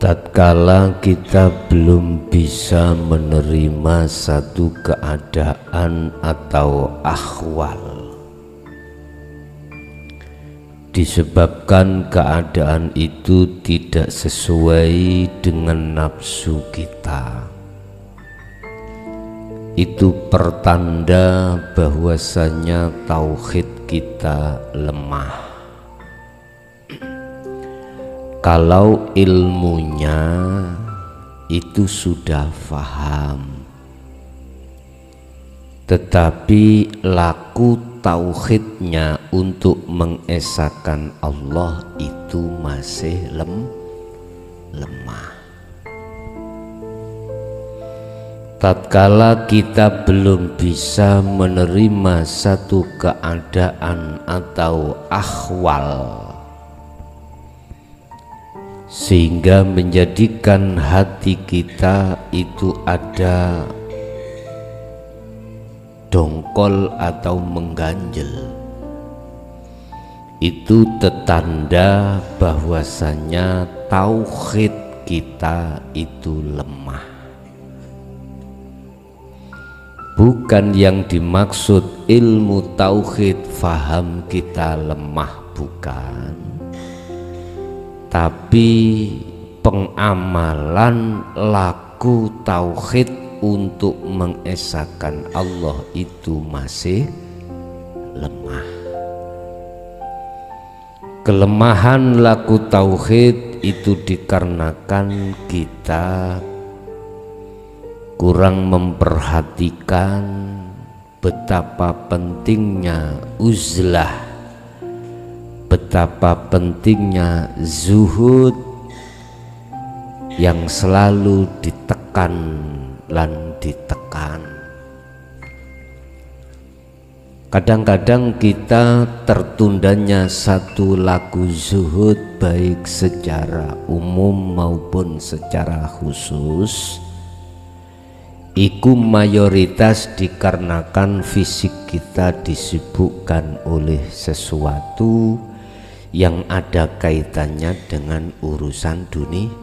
Tatkala kita belum bisa menerima satu keadaan atau ahwal disebabkan keadaan itu tidak sesuai dengan nafsu kita, itu pertanda bahwasanya tauhid kita lemah. Kalau ilmunya itu sudah faham, tetapi laku tauhidnya untuk mengesahkan Allah itu masih lemah. Tatkala kita belum bisa menerima satu keadaan atau ahwal sehingga menjadikan hati kita itu ada dongkol atau mengganjel, itu tetanda bahwasanya tauhid kita itu lemah. Bukan yang dimaksud ilmu tauhid faham kita lemah, bukan, tapi pengamalan laku tauhid untuk mengesahkan Allah itu masih lemah. Kelemahan laku tauhid itu dikarenakan kita kurang memperhatikan betapa pentingnya uzlah, betapa pentingnya zuhud yang selalu ditekan dan ditekan. Kadang-kadang kita tertundanya satu laku zuhud baik secara umum maupun secara khusus, iku mayoritas dikarenakan fisik kita disibukkan oleh sesuatu yang ada kaitannya dengan urusan dunia.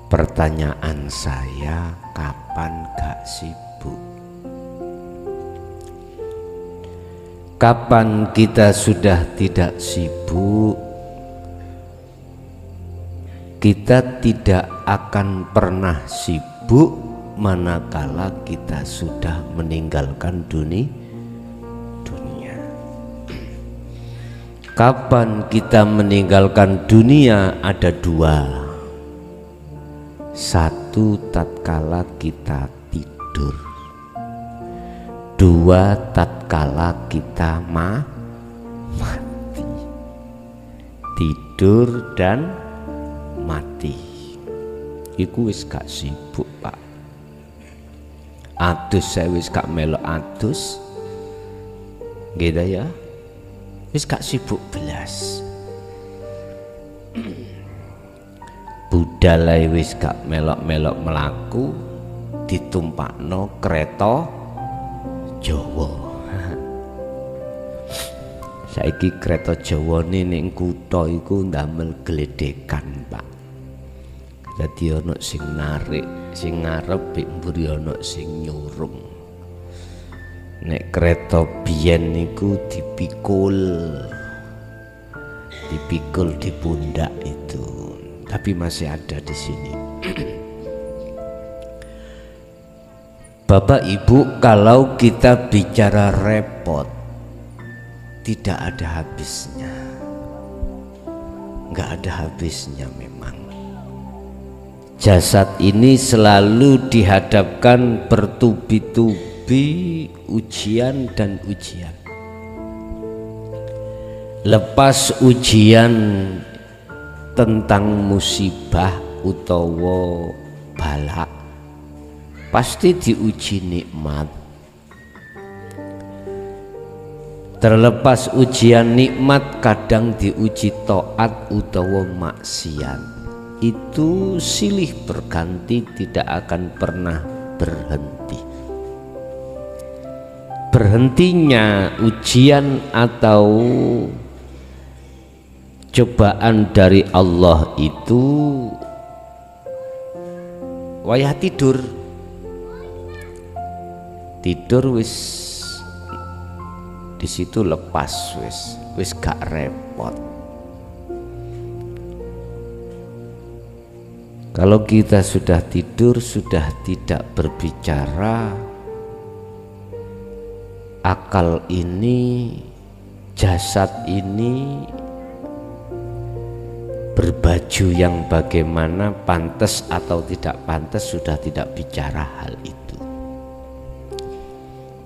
Pertanyaan saya, kapan gak sibuk? Kapan kita sudah tidak sibuk? Kita tidak akan pernah sibuk manakala kita sudah meninggalkan dunia. Kapan kita meninggalkan dunia ada dua. Satu, tatkala kita tidur. Dua, tatkala kita mati. Tidur dan mati. Iku wis gak sibuk, Pak. Adus saya wis gak melok adus. Gitu ya. Wis gak sibuk belas. Budalai wis gak melok-melok melaku, ditumpakno kereta Jawa. Saiki kereta Jawa ning kutha iku ndamel gledekan, Pak. Dadi ana sing narik, sing ngarep mburi ana sing nyurung. Nek kereta biyen niku dipikul di pundak itu, tapi masih ada di sini. Bapak Ibu, kalau kita bicara repot tidak ada habisnya, nggak ada habisnya. Memang jasad ini selalu dihadapkan bertubi-tubi ujian dan ujian. Lepas ujian tentang musibah utawa balak, pasti diuji nikmat. Terlepas ujian nikmat, kadang diuji taat utawa maksiat. Itu silih berganti, tidak akan pernah berhenti. Berhentinya ujian atau cobaan dari Allah itu wayah tidur wis di situ lepas, wis gak repot. Kalau kita sudah tidur, sudah tidak berbicara, akal ini, jasad ini berbaju yang bagaimana, pantas atau tidak pantas, sudah tidak bicara hal itu.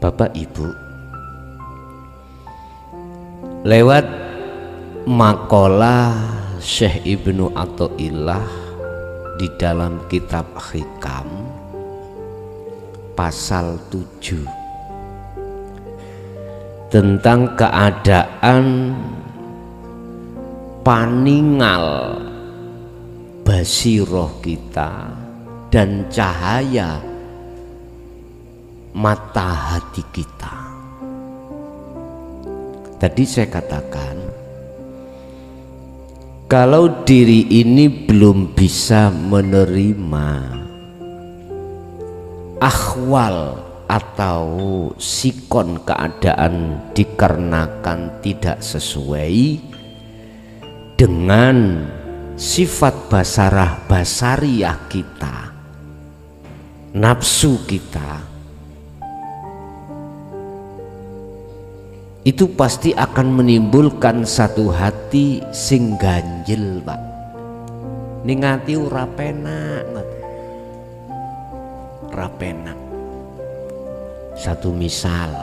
Bapak Ibu, lewat makalah Syekh Ibnu Athaillah di dalam kitab Hikam pasal 7 tentang keadaan paningal basiroh kita dan cahaya mata hati kita. Tadi saya katakan, kalau diri ini belum bisa menerima akhwal atau sikon keadaan dikarenakan tidak sesuai dengan sifat basariyah kita, nafsu kita, itu pasti akan menimbulkan satu hati sing ganjil, Pak. Ning ati ora penak. Ora penak. Satu misal.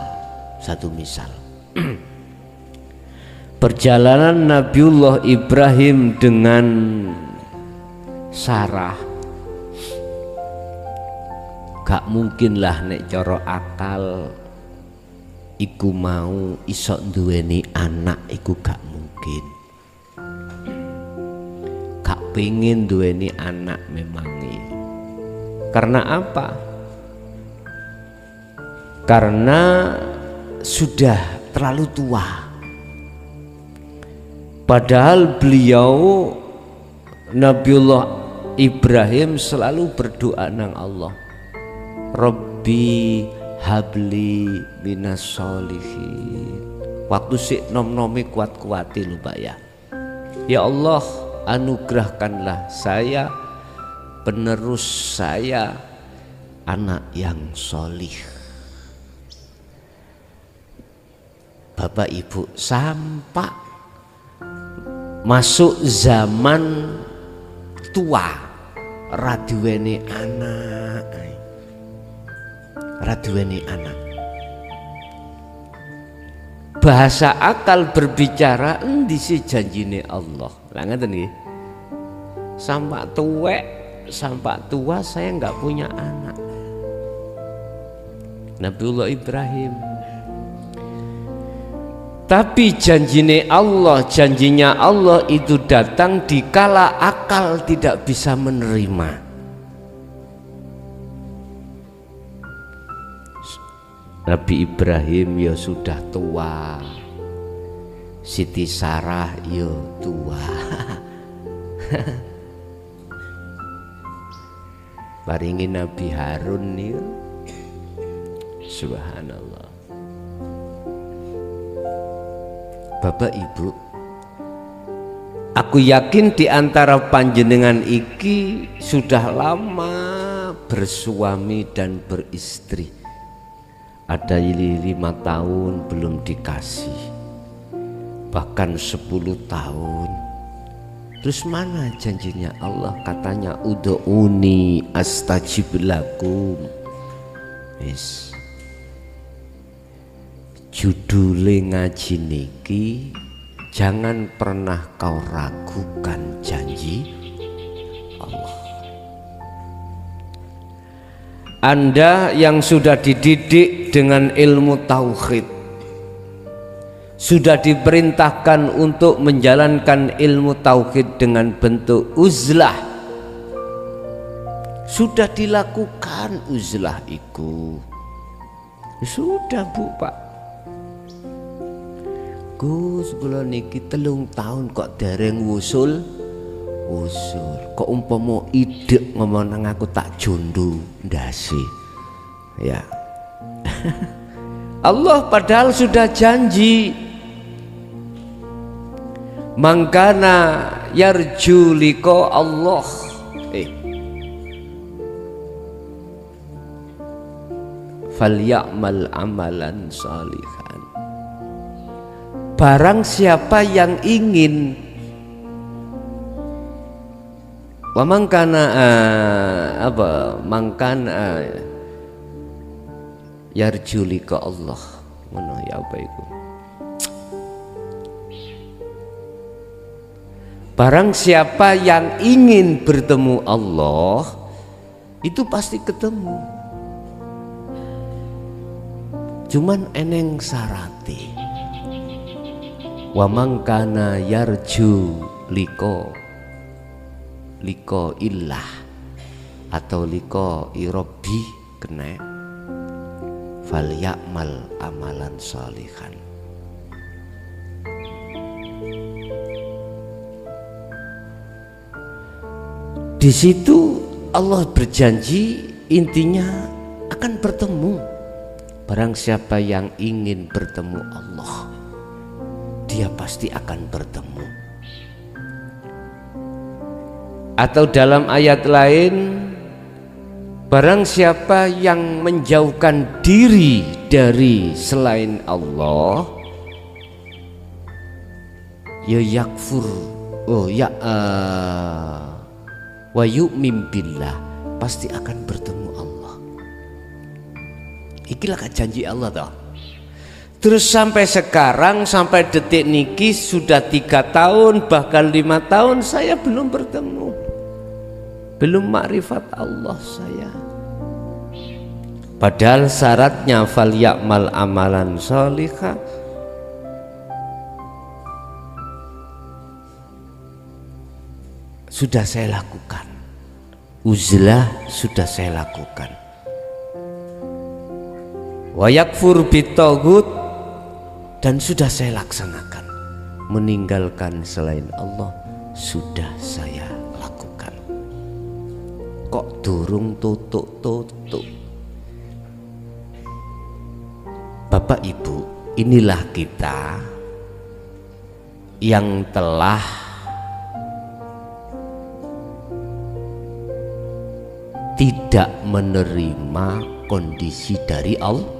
Perjalanan Nabiullah Ibrahim dengan Sarah, gak mungkinlah nek cara akal iku mau isok duweni anak, iku gak mungkin. Gak pengen duweni anak memangnya. Karena apa? Karena sudah terlalu tua. Padahal beliau Nabiullah Ibrahim selalu berdoa nang Allah, Rabbi habli minas sholihin. Waktu sik nom-nomi kuat-kuati lho Pak ya. Ya Allah, anugerahkanlah saya, penerus saya, anak yang sholih. Bapak Ibu, sampai masuk zaman tua raduweni anak, bahasa akal berbicara endi sih janjine Allah. Lah ngeten nggih. Sampai tua saya enggak punya anak. Nabiullah Ibrahim. Tapi janjinya Allah itu datang dikala akal tidak bisa menerima. Nabi Ibrahim ya sudah tua, Siti Sarah ya tua. Paringi Nabi Harun ya, subhanallah. Bapak Ibu, aku yakin di antara panjenengan iki sudah lama bersuami dan beristri. Ada 5 tahun belum dikasih, bahkan 10 tahun. Terus mana janjinya Allah? Katanya ud'uni astajib lakum. Yes. Judule ngaji niki, jangan pernah kau ragukan janji Allah. Anda yang sudah dididik dengan ilmu tauhid, sudah diperintahkan untuk menjalankan ilmu tauhid dengan bentuk uzlah, sudah dilakukan uzlah itu, sudah Bu Pak. Gus kula niki 3 tahun kok dereng wusul. Kok umpama idek ngomong nang aku tak jondo ndase. Ya. Allah padahal sudah janji. Mangkana yarju liqa Allah. Falyamal amalan shalihan. Barang siapa yang ingin wa mangkana mangkana yarju liqa Allah. Ngono ya apa iku? Barang siapa yang ingin bertemu Allah itu pasti ketemu. Cuman eneng sarati. Wa mangkana yarju liqa illah atau liqa irabbi kena falyamal amalan shalihan. Di situ Allah berjanji intinya akan bertemu. Barang siapa yang ingin bertemu Allah, dia pasti akan bertemu. Atau dalam ayat lain, barang siapa yang menjauhkan diri dari selain Allah, ya yakfur, wa yu'min billah, pasti akan bertemu Allah. Ikilah janji Allah toh. Terus sampai sekarang, sampai detik niki sudah 3 tahun bahkan 5 tahun saya belum bertemu, belum makrifat Allah saya. Padahal syaratnya falyamal amalan sholihah. Sudah saya lakukan, uzlah sudah saya lakukan. Wa yakfur bitaghut, dan sudah saya laksanakan. Meninggalkan selain Allah sudah saya lakukan. Kok durung tutuk-tutuk? Bapak Ibu, inilah kita yang telah tidak menerima kondisi dari Allah.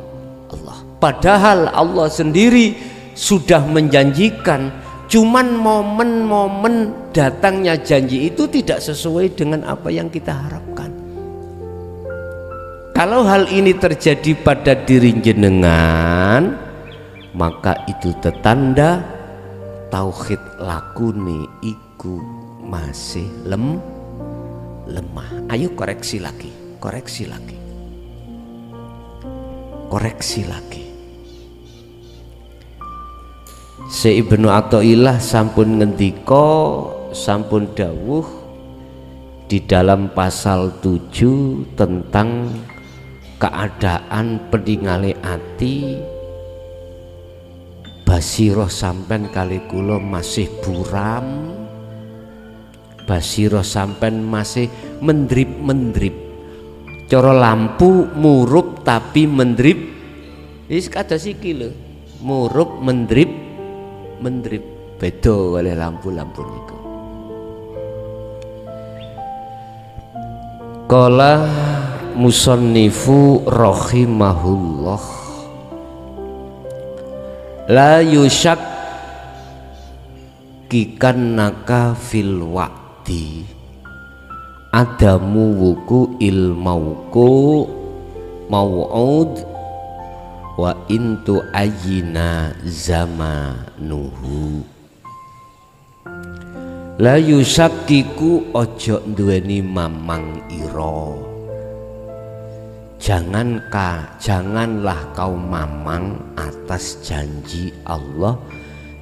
Padahal Allah sendiri sudah menjanjikan, cuman momen-momen datangnya janji itu tidak sesuai dengan apa yang kita harapkan. Kalau hal ini terjadi pada diri jenengan, maka itu tetanda tauhid lakune iku masih lemah. Ayo koreksi lagi. Si Ibnu Athaillah sampun ngendika, sampun dawuh di dalam pasal 7 tentang keadaan peningale ati. Basiroh sampen kali kula masih buram, basiroh sampen masih mendrip-mendrip. Cara lampu murup tapi mendrip. Wis kados iki lho, murup mendrip beda oleh lampu-lampu niku. Qala musannifu rahimahullah, la yushak kikannaka fil waqti adamu wuku ilmauku mau'ud wa intu ayina zamanuhu. La yusakiku ojo duweni mamang iro, janganlah kau mamang atas janji Allah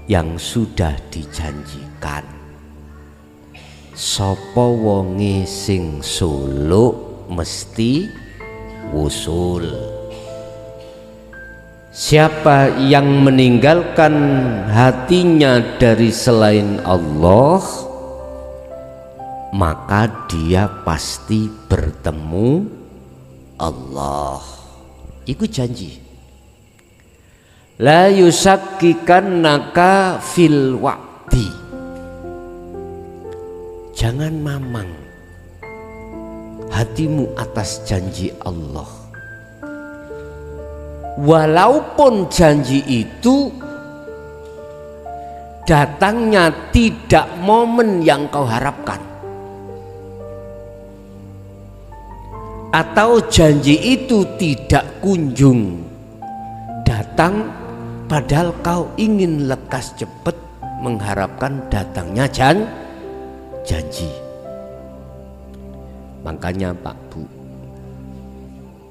yang sudah dijanjikan. Sopo wonge sing suluk mesti wusul. Siapa yang meninggalkan hatinya dari selain Allah, maka dia pasti bertemu Allah. Iku janji. La yusakkikannaka fil wa'di. Jangan mamang hatimu atas janji Allah. Walaupun janji itu datangnya tidak momen yang kau harapkan, atau janji itu tidak kunjung datang padahal kau ingin lekas cepat mengharapkan datangnya janji. Makanya Pak Bu,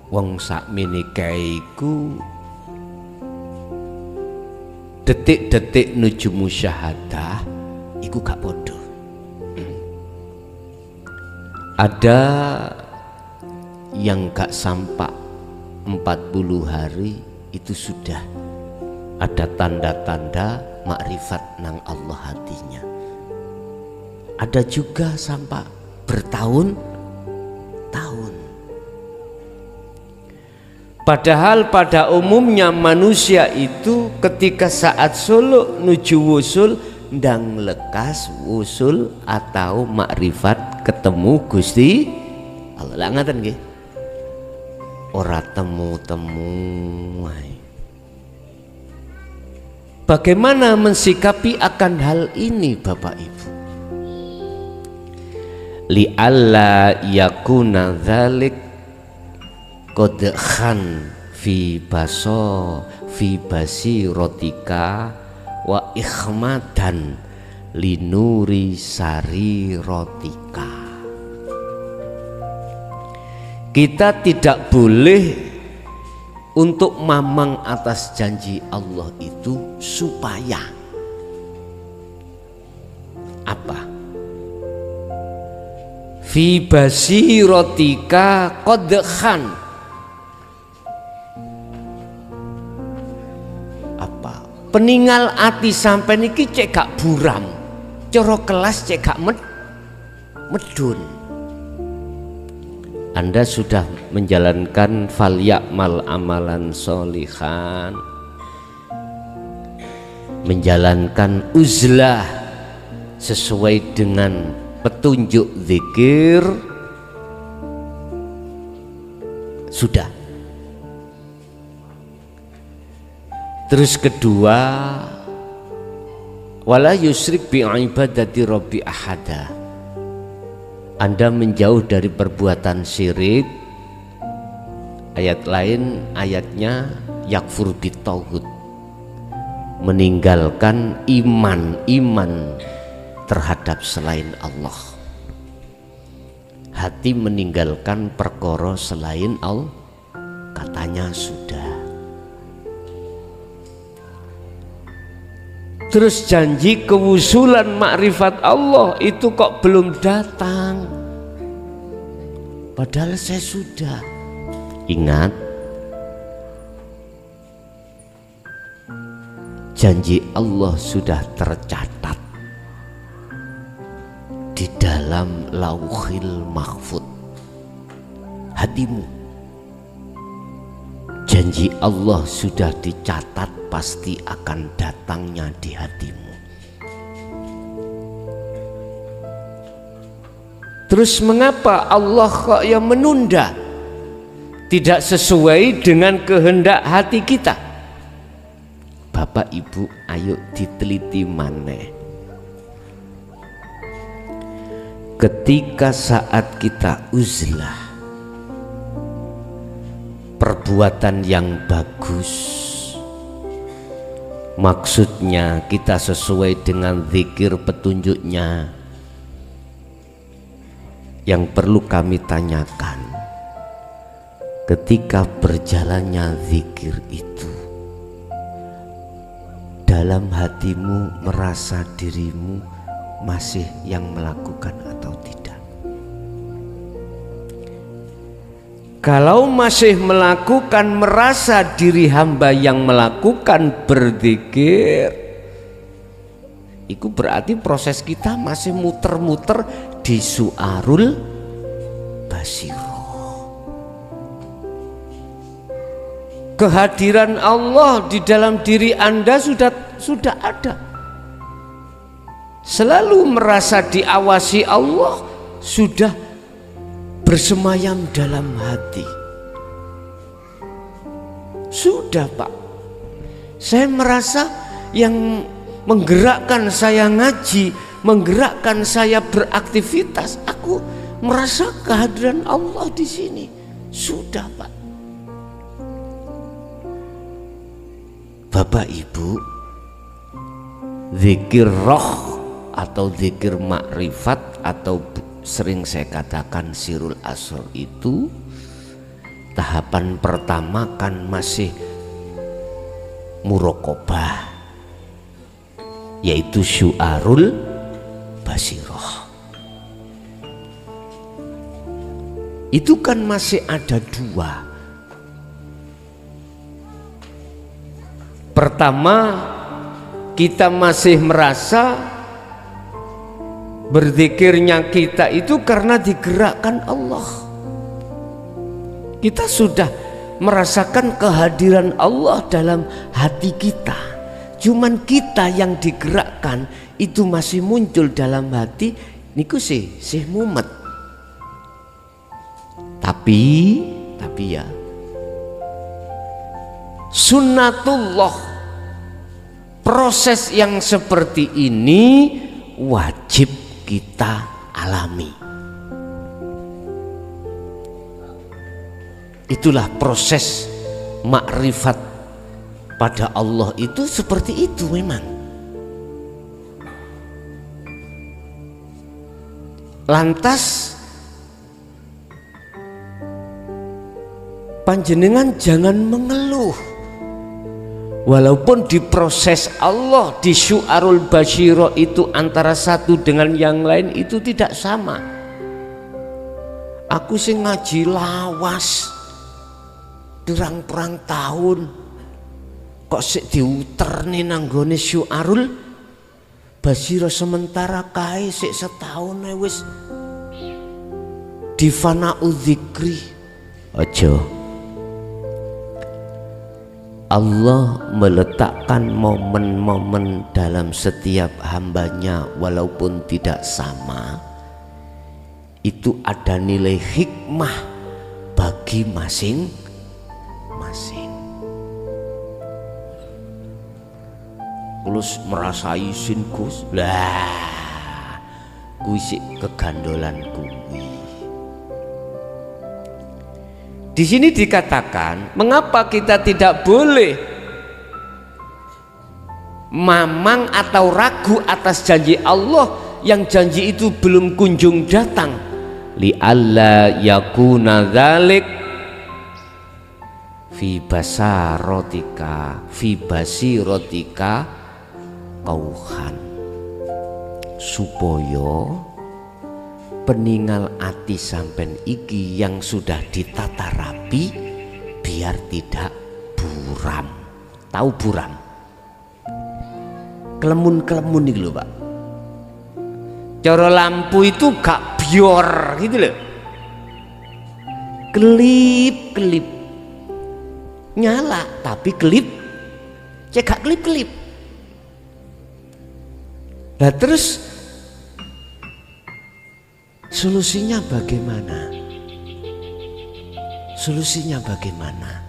wong sakmene kae iku detik-detik nuju musyahadah iku gak bodoh. Ada yang gak sampai 40 hari itu sudah ada tanda-tanda makrifat nang Allah hatinya. Ada juga sampai bertahun-tahun. Padahal pada umumnya manusia itu ketika saat suluk nuju wusul ndang lekas wusul atau makrifat ketemu Gusti Allah. Lah ngaten nggih. Ora temu-temu. Bagaimana mensikapi akan hal ini Bapak Ibu? Li alla yakuna dzalik qadkhan fi basiratika wa ikhmadan linuri sariratika. Kita tidak boleh untuk mamang atas janji Allah itu supaya apa? Fi basiratika qadkhan, apa? Peninggal ati sampai niki cek gak buram, coro kelas cek gak medun. Anda sudah menjalankan fal ya'mal amalan sholihan, menjalankan uzlah sesuai dengan petunjuk zikir, sudah. Terus kedua, wala yusrik bi ibadati rabbi ahada. Anda menjauh dari perbuatan syirik. Ayat lain ayatnya yakfur bitauhid, meninggalkan iman terhadap selain Allah. Hati meninggalkan perkara selain Allah, katanya sudah. Terus janji kewusulan makrifat Allah itu kok belum datang, padahal saya sudah. Ingat, janji Allah sudah tercatat di dalam lauhil mahfud. Hatimu, janji Allah sudah dicatat pasti akan datangnya di hatimu. Terus mengapa Allah kok yang menunda? Tidak sesuai dengan kehendak hati kita. Bapak Ibu, ayo diteliti maneh. Ketika saat kita uzlah, perbuatan yang bagus, maksudnya kita sesuai dengan zikir petunjuknya. Yang perlu kami tanyakan, ketika berjalannya zikir itu, dalam hatimu merasa dirimu masih yang melakukan atau tidak? Kalau masih melakukan, merasa diri hamba yang melakukan berzikir, itu berarti proses kita masih muter-muter di Su'arul Basiroh. Kehadiran Allah di dalam diri Anda sudah ada. Selalu merasa diawasi Allah, sudah bersemayam dalam hati. Sudah Pak, saya merasa yang menggerakkan saya ngaji, menggerakkan saya beraktivitas, aku merasa kehadiran Allah di sini. Sudah Pak. Bapak Ibu, zikir roh atau zikir makrifat atau sering saya katakan sirul asr itu tahapan pertama kan masih muraqabah, yaitu Su'arul Basiroh. Itu kan masih ada dua. Pertama, kita masih merasa berzikirnya kita itu karena digerakkan Allah. Kita sudah merasakan kehadiran Allah dalam hati kita. Cuman kita yang digerakkan itu masih muncul dalam hati niku sih mumet. Tapi ya, sunnatullah, proses yang seperti ini wajib kita alami. Itulah proses makrifat pada Allah itu seperti itu memang. Lantas panjenengan jangan mengeluh. Walaupun di proses Allah di Su'arul Basiroh itu antara satu dengan yang lain itu tidak sama. Aku sing ngaji lawas pirang-pirang tahun kok sik diuter nih nanggone Su'arul Basiroh, sementara kae sik setahun wis difana'u dzikri. Ojo. Allah meletakkan momen-momen dalam setiap hambanya walaupun tidak sama, itu ada nilai hikmah bagi masing-masing. Kulus merasai sin Gus lah, kuwi sik kegandolan kuwi. Di sini dikatakan, mengapa kita tidak boleh mamang atau ragu atas janji Allah yang janji itu belum kunjung datang. Li alla yakuna dzalik fi basiratika qauhan, supaya peninggal ati sampen iki yang sudah ditata rapi biar tidak buram. Tahu buram? Kelemun-kelemun nih lho Pak. Cara lampu itu gak bior gitu loh. Kelip-kelip. Nyala tapi kelip. Cek gak kelip-kelip. Nah terus solusinya bagaimana? Solusinya bagaimana?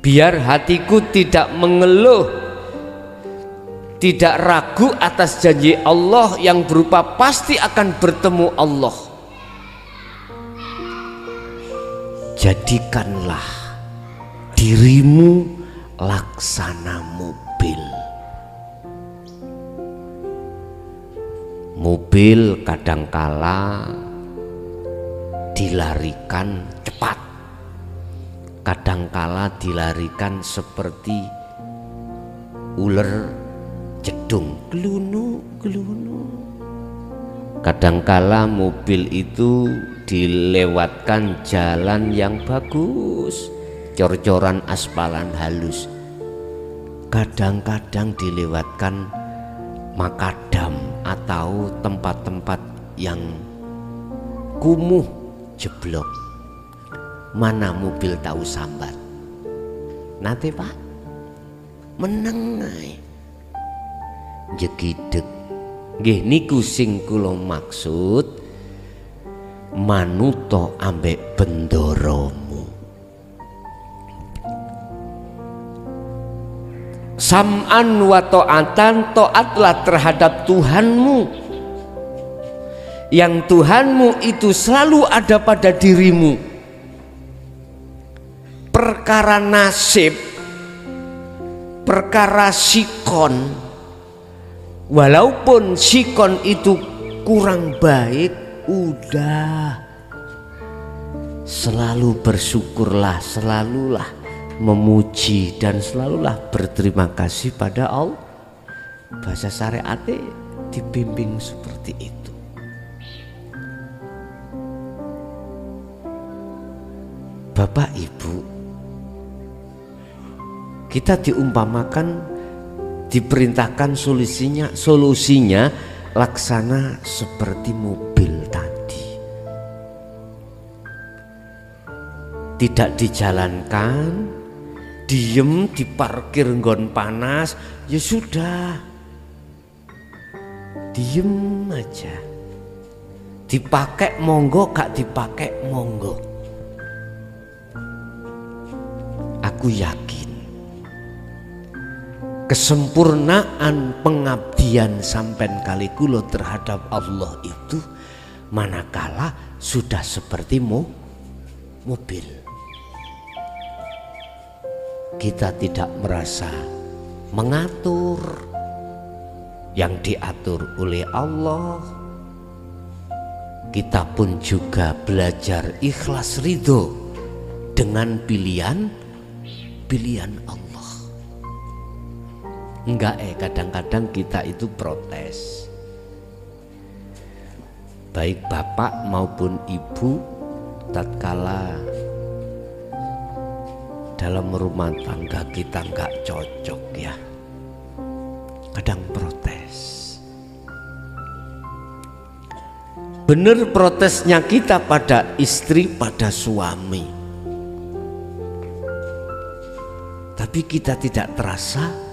Biar hatiku tidak mengeluh, tidak ragu atas janji Allah yang berupa pasti akan bertemu Allah. Jadikanlah dirimu laksana mobil. Mobil kadangkala dilarikan cepat, kadangkala dilarikan seperti ular jedung, gelunu. Kadangkala mobil itu dilewatkan jalan yang bagus, cor-coran aspalan halus. Kadang-kadang dilewatkan makadam atau tempat-tempat yang kumuh jeblok. Mana mobil tahu sambat? Nate Pak, meneng ae. Jegideg. Nggih niku sing kula maksud manuta ambek bendoromu. Sam'an wa ta'atan, taatlah terhadap Tuhanmu. Yang Tuhanmu itu selalu ada pada dirimu. Perkara nasib, perkara sikon, walaupun sikon itu kurang baik, udah selalu bersyukurlah, selalulah memuji dan selalulah berterima kasih pada Allah. Bahasa syariatnya dibimbing seperti itu. Bapak Ibu, kita diumpamakan, diperintahkan solusinya laksana seperti mobil tadi. Tidak dijalankan, diem di parkir nggon panas, ya sudah, diem aja. Dipakai monggo, gak dipakai monggo. Aku yakin kesempurnaan pengabdian sampean kali kula terhadap Allah itu manakala sudah seperti mobil. Kita tidak merasa mengatur, yang diatur oleh Allah. Kita pun juga belajar ikhlas ridho dengan pilihan Allah. Enggak, kadang-kadang kita itu protes, baik bapak maupun ibu, tatkala dalam rumah tangga kita enggak cocok ya, kadang protes. Bener protesnya kita pada istri, pada suami, tapi kita tidak terasa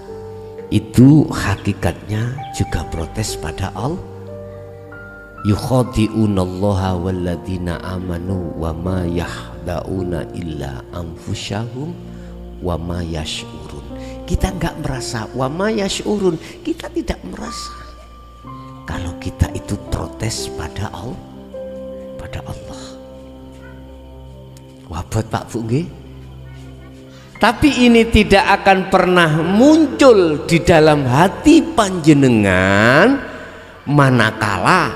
itu hakikatnya juga protes pada Allah. Yukhadi'unallaha walladzina amanu wa ma yahda'una illa anfusahum wa ma yash'urun. Kita enggak merasa wa ma yash'urun, kita tidak merasa kalau kita itu protes pada Allah, Wabot Pak Bu nggih. Tapi ini tidak akan pernah muncul di dalam hati panjenengan manakala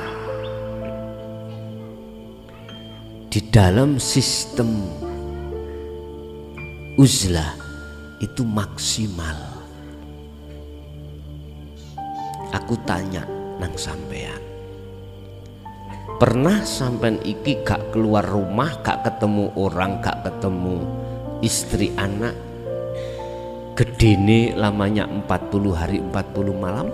di dalam sistem uzlah itu maksimal. Aku tanya nang sampean, pernah sampean iki gak keluar rumah, gak ketemu orang, gak ketemu istri anak, gedene lamanya 40 hari 40 malam?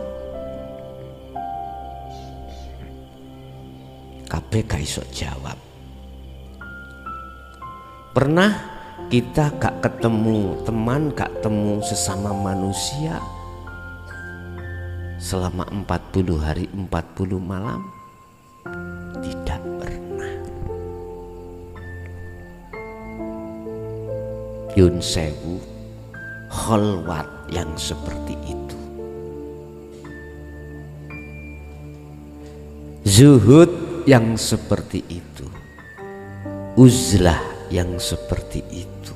Kabeh gak iso jawab. Pernah kita gak ketemu teman, gak ketemu sesama manusia selama 40 hari 40 malam? Tidak pernah. Yun sewu, khalwat yang seperti itu, zuhud yang seperti itu, uzlah yang seperti itu.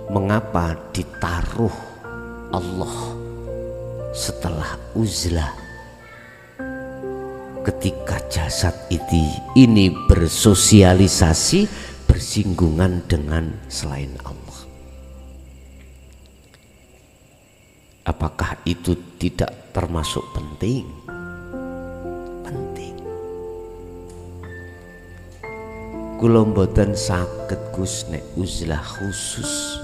Mengapa ditaruh Allah setelah uzlah ketika jasad ini bersosialisasi, bersinggungan dengan selain Allah? Apakah itu tidak termasuk penting? Penting. kula mboten saged Gus nek uzlah khusus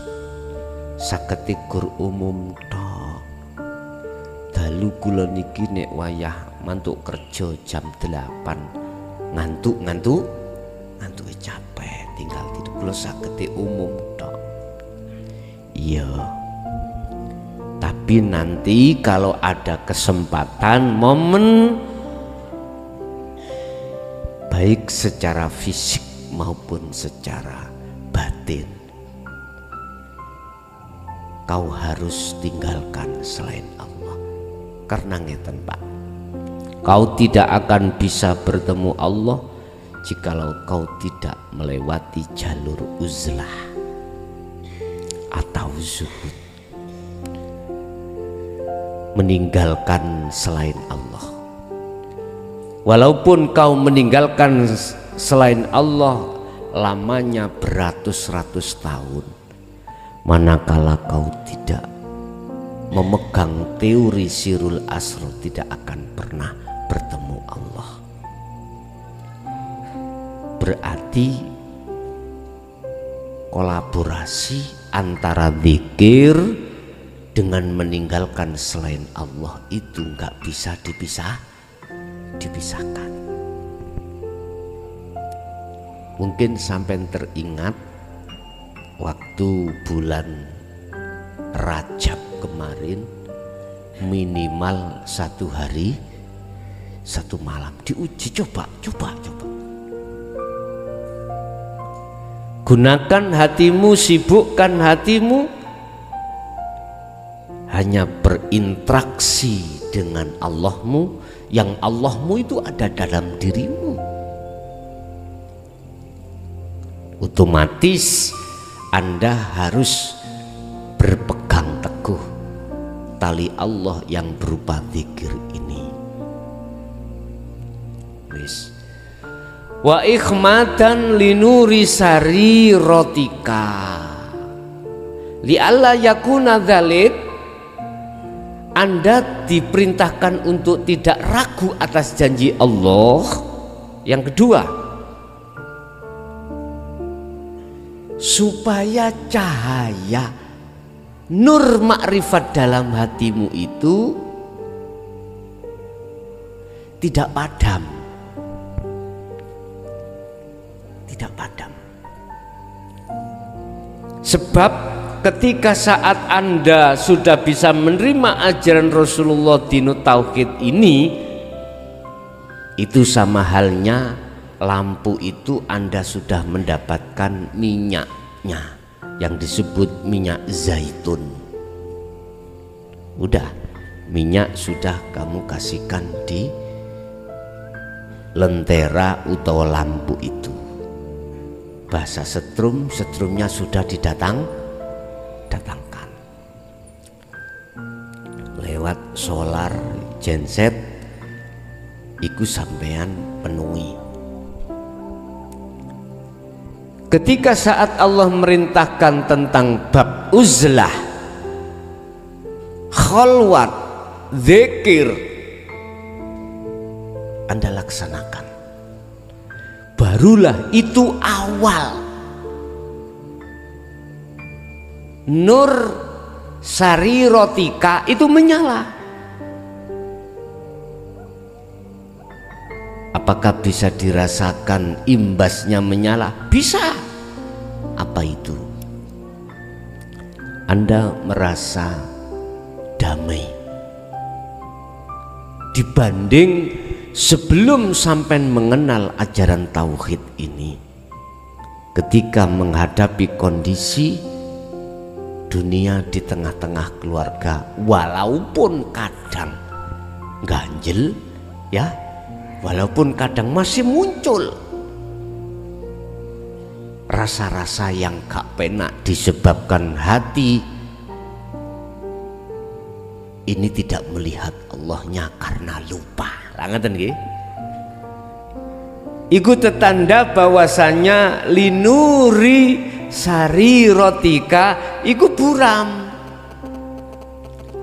saged gur umum tok. Dalu kula niki nek wayah mantuk kerja jam 8 ngantuk capek tinggal tidur kula saged umum tok. Iya. Tapi nanti kalau ada kesempatan momen baik secara fisik maupun secara batin, kau harus tinggalkan selain Allah. Karena ngeten Pak, kau tidak akan bisa bertemu Allah jikalau kau tidak melewati jalur uzlah atau zuhud, meninggalkan selain Allah. Walaupun kau meninggalkan selain Allah lamanya beratus-ratus tahun, manakala kau tidak memegang teori sirul asro, tidak akan pernah bertemu Allah. Berarti kolaborasi antara zikir dengan meninggalkan selain Allah itu nggak bisa dipisahkan. Mungkin sampai teringat waktu bulan Rajab kemarin minimal 1 hari 1 malam diuji. Coba gunakan hatimu, sibukkan hatimu hanya berinteraksi dengan Allahmu, yang Allahmu itu ada dalam dirimu. Otomatis Anda harus berpegang teguh tali Allah yang berupa zikir ini. Wis. Wa ikhmatan linuri sariratika li alla yakuna dzalik, Anda diperintahkan untuk tidak ragu atas janji Allah. Yang kedua, supaya cahaya nur makrifat dalam hatimu itu tidak padam. Sebab ketika saat Anda sudah bisa menerima ajaran Rasulullah dinut tauhid ini, itu sama halnya lampu itu Anda sudah mendapatkan minyaknya yang disebut minyak zaitun. Udah, minyak sudah kamu kasihkan di lentera atau lampu itu. Bahasa setrumnya sudah datangkan lewat solar genset, iku sampean penuhi. Ketika saat Allah merintahkan tentang bab uzlah, khalwat, zikir, Anda laksanakan, barulah itu awal nur sarirotika itu menyala. Apakah bisa dirasakan imbasnya menyala? Bisa. Apa itu? Anda merasa damai dibanding sebelum sampai mengenal ajaran tauhid ini. Ketika menghadapi kondisi dunia di tengah-tengah keluarga, walaupun kadang ganjel ya, walaupun kadang masih muncul rasa-rasa yang gak penak disebabkan hati ini tidak melihat Allahnya karena lupa. Ngeten nggih. Iku tetanda bahwasanya linuri sarirotika iku buram,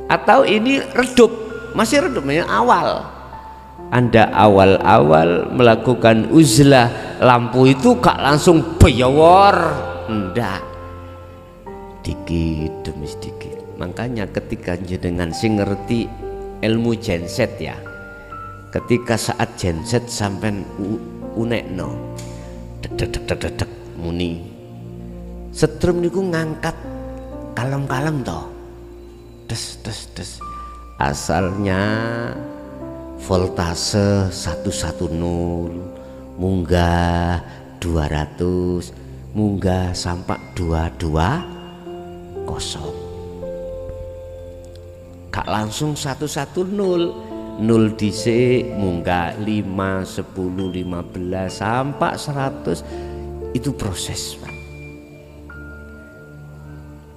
atau ini redup, masih redup ya, awal. Anda awal-awal melakukan uzlah, lampu itu gak langsung bayawor, ndak, dikit demi sedikit. Makanya ketika jenengan sing ngerti ilmu genset ya, ketika saat genset sampai unekno dek muni setrum niku ngangkat kalem-kalem toh, des asalnya voltase 110 munggah 200 munggah sampai 220, gak langsung 110, 0 dhisik munggah 5, 10, 15 sampai 100, itu proses Pak.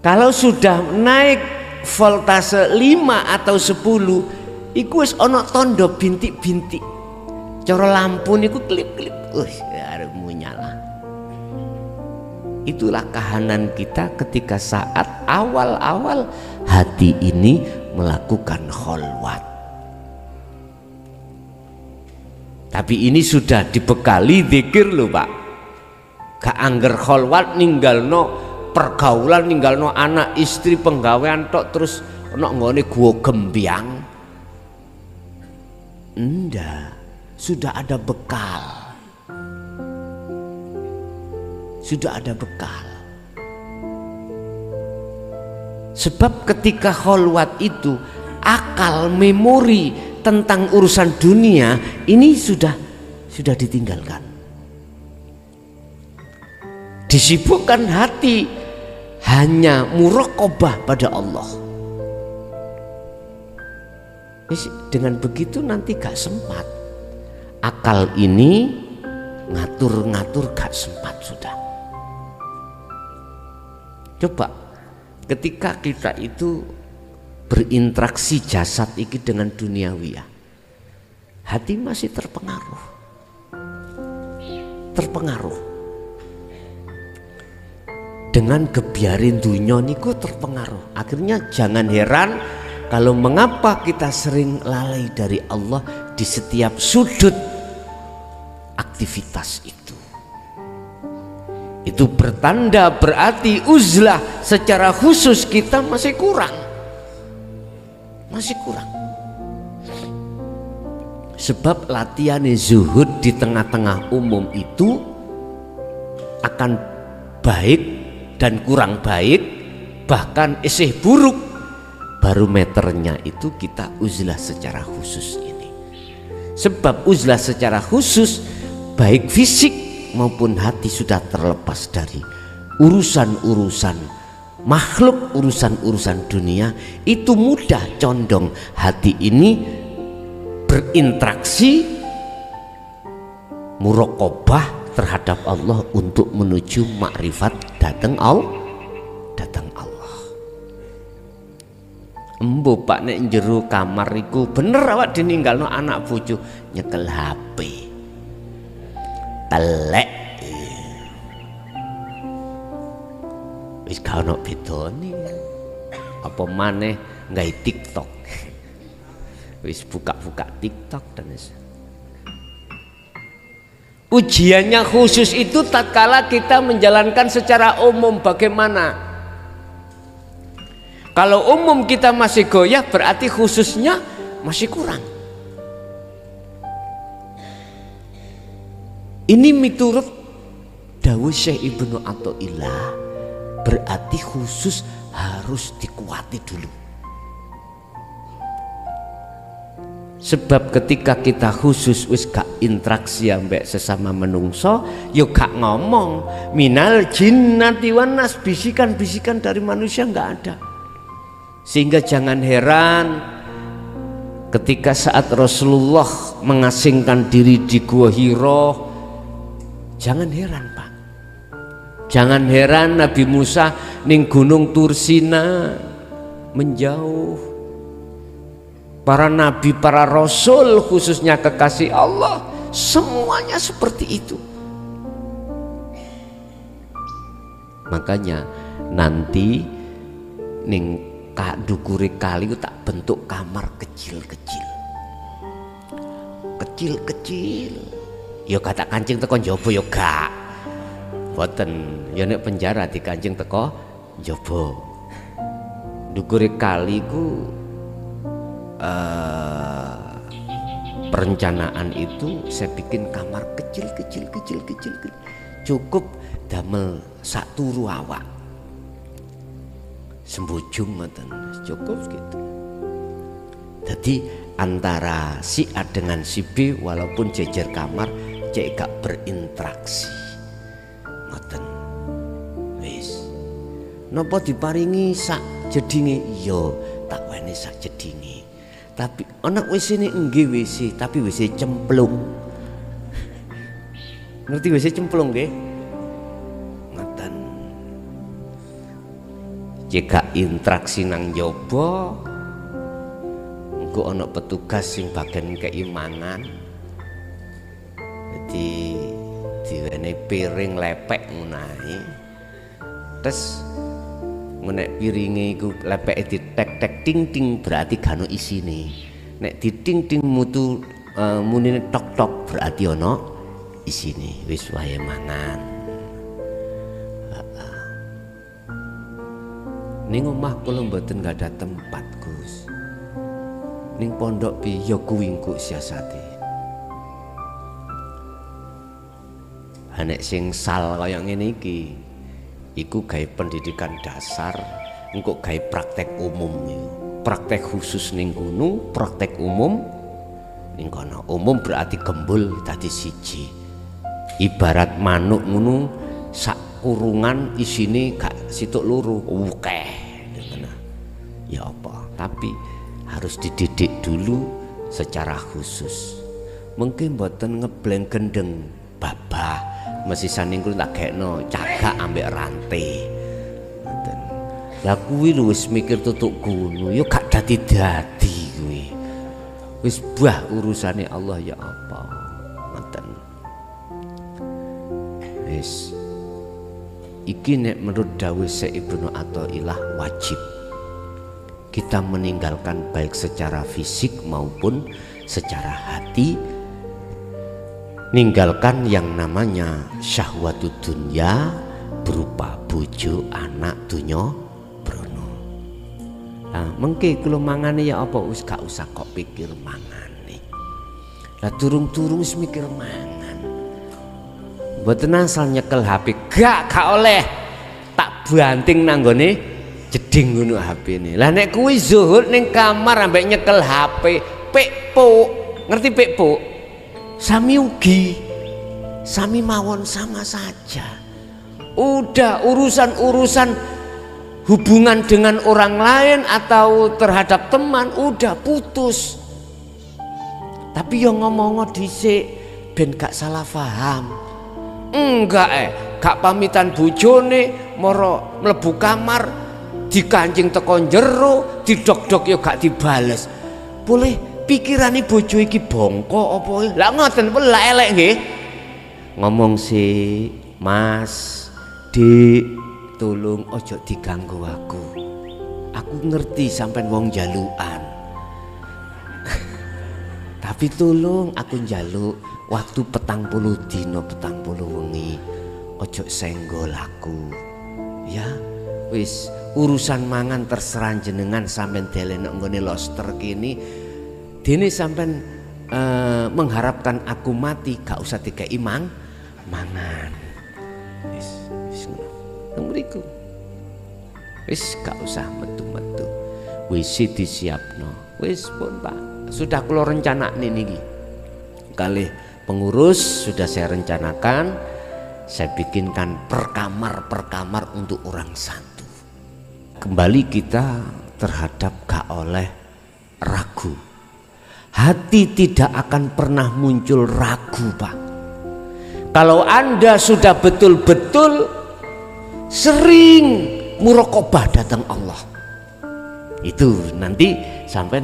Kalau sudah naik voltase 5 atau 10, iku wis ana tondo bintik-bintik. Cara lampu niku klip-klip, arep nyala. Itulah kahanan kita ketika saat awal-awal hati ini melakukan kholwat. Tapi ini sudah dibekali zikir lho Pak. Gak angger kholwat ninggalno pergaulan, ninggalno anak istri penggawean tok terus ana nggone gua gembyang. Enggak, sudah ada bekal. Sudah ada bekal. Sebab ketika kholwat itu akal, memori tentang urusan dunia ini sudah ditinggalkan. Disibukkan hati hanya muraqabah pada Allah. Dengan begitu nanti gak sempat. Akal ini ngatur-ngatur gak sempat sudah. Coba ketika kita itu berinteraksi jasad ini dengan duniawiyah, hati masih terpengaruh. Dengan gebiarin dunia niku terpengaruh. Akhirnya jangan heran kalau mengapa kita sering lalai dari Allah di setiap sudut aktivitas itu. Itu bertanda berarti uzlah secara khusus kita masih kurang. Sebab latihan zuhud di tengah-tengah umum itu akan baik dan kurang baik, bahkan isih buruk. Barometernya itu kita uzlah secara khusus ini. Sebab uzlah secara khusus baik fisik maupun hati sudah terlepas dari urusan-urusan makhluk, urusan-urusan dunia. Itu mudah condong hati ini berinteraksi muraqabah terhadap Allah untuk menuju makrifat datang Allah. Embo Pak nek jero kamar iku bener awak dininggalno anak bojo nyekel HP. Telek. Wis gak ono bedane. Apa maneh nggawe TikTok. Wis buka-buka TikTok dan ujiannya khusus itu tatkala kita menjalankan secara umum bagaimana? Kalau umum kita masih goyah berarti khususnya masih kurang. Ini miturut dawuh Syekh Ibnu Athaillah, berarti khusus harus dikuati dulu. Sebab ketika kita khusus wis gak interaksi ambek sesama menungso, yo gak ngomong minal jinnati wan nas, bisikan-bisikan dari manusia nggak ada. Sehingga jangan heran ketika saat Rasulullah mengasingkan diri di Gua Hira, jangan heran Pak, jangan heran Nabi Musa ning Gunung Tursina menjauh. Para nabi, para rasul khususnya kekasih Allah semuanya seperti itu. Makanya nanti ning dukure kali tak bentuk kamar kecil-kecil kecil-kecil. Ya kata kancing teko njaba ya gak. Boten, ya nek penjara dikancing teko njaba. Dukure kali ku perencanaan itu saya bikin kamar kecil, cukup damel sak turu awak. Sembujung ngoten, cukup gitu. Jadi antara si A dengan si B walaupun jejer kamar cek gak berinteraksi. Ngoten. Wis. Napa diparingi sak jedinge? Iya, tak wene sak jedinge. Tapi anak WC ini nggih WC, tapi WC cemplung. Ngerti WC cemplung nggih? Ngoten. Jika interaksi nang njaba engko ana petugas sing bagian keimangan. Jadi diwenehi piring lepek ngonae. Terus nek piringe iku lepeke ditek-tek ting-ting berarti gak ono isine. Nek diting-ting mutu munine tok-tok berarti ono isine. Wis wae mangan. Ning omah kula mboten gadah tempat, Gus. Ning pondok piye ya kuwi engko siasate. Nek sing sal kaya ngene iki iku gawe pendidikan dasar, engko gawe praktek umum. Praktek khusus ning kono, praktek umum ning kono. Umum berarti gembul dadi siji. Ibarat manuk ngono sak kurungan isine gak situk loro, akeh. Ya apa? Tapi harus dididik dulu secara khusus. Mungkin mboten ngebleng gendeng babah, mesti saningku tak gekno cagak ambek rantai. Ngoten. Lah kuwi lho wis mikir tutuk ngono, ya gak dadi-dadi kuwi. Wis bah urusane Allah ya apa. Ngoten. Wis iki nek menurut dawuh Syekh Ibnu Athaillah wajib kita meninggalkan baik secara fisik maupun secara hati, ninggalkan yang namanya syahwatud dunya berupa bojo, anak, donya, brono. Nah, mengke kula mangane ya apa wis gak usah kok pikir mangane. Lah turung-turung wis mikir mangan. Mboten asal nyekel HP, gak oleh. Tak banting nang nggone jeding ngono HP-ne. Lah nek kuwi zuhud ning kamar ambek nyekel HP, pekpo. Ngerti pekpo? Sami ugi. Sami mawon sama saja. Udah urusan-urusan hubungan dengan orang lain atau terhadap teman udah putus. Tapi yo ngomong dhisik ben gak salah paham. Enggak gak pamitan bojone moro mlebu kamar dikancing teko jero, didok-dok ya gak dibales. Boleh pikirane bojo iki bongko apa? Lah ngoten pun lah elek nggih. Ngomong si Mas, Dik, tolong ojo diganggu aku. Aku ngerti sampean wong jalukan. Tapi tolong aku njaluk waktu 40 dina 40 wengi. Ojo senggol aku. Ya, wis urusan mangan terserah jenengan sampean delen nggone loster kini. Dene sampean mengharapkan aku mati gak usah dikei mangan. Wis ngono. Mriku. Wis gak usah metu-metu. Wis disiapno. Wis pun Pak. Sudah kula rencanakne niki. Kalih pengurus sudah saya rencanakan, saya bikinkan per kamar untuk orang satu. Kembali kita terhadap gak oleh ragu. Hati tidak akan pernah muncul ragu, Pak. Kalau Anda sudah betul-betul sering muraqabah datang Allah, itu nanti sampai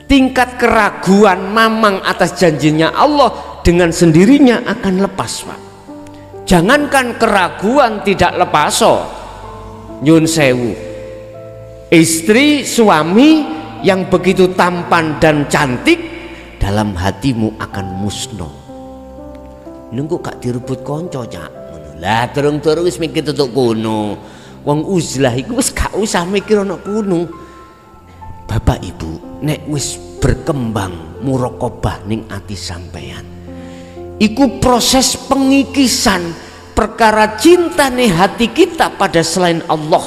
tingkat keraguan mamang atas janjinya Allah dengan sendirinya akan lepas, Pak. Jangankan keraguan tidak lepas, nyun sewu, istri suami yang begitu tampan dan cantik dalam hatimu akan musnah. Nunggu gak direbut konco cak. Lah terung-terung wis mikir tutuk kono. Wong uzlah iku wis gak usah mikir ana kono. Bapak Ibu, nek wis berkembang muraqabah ning ati sampeyan, iku proses pengikisan perkara cintane hati kita pada selain Allah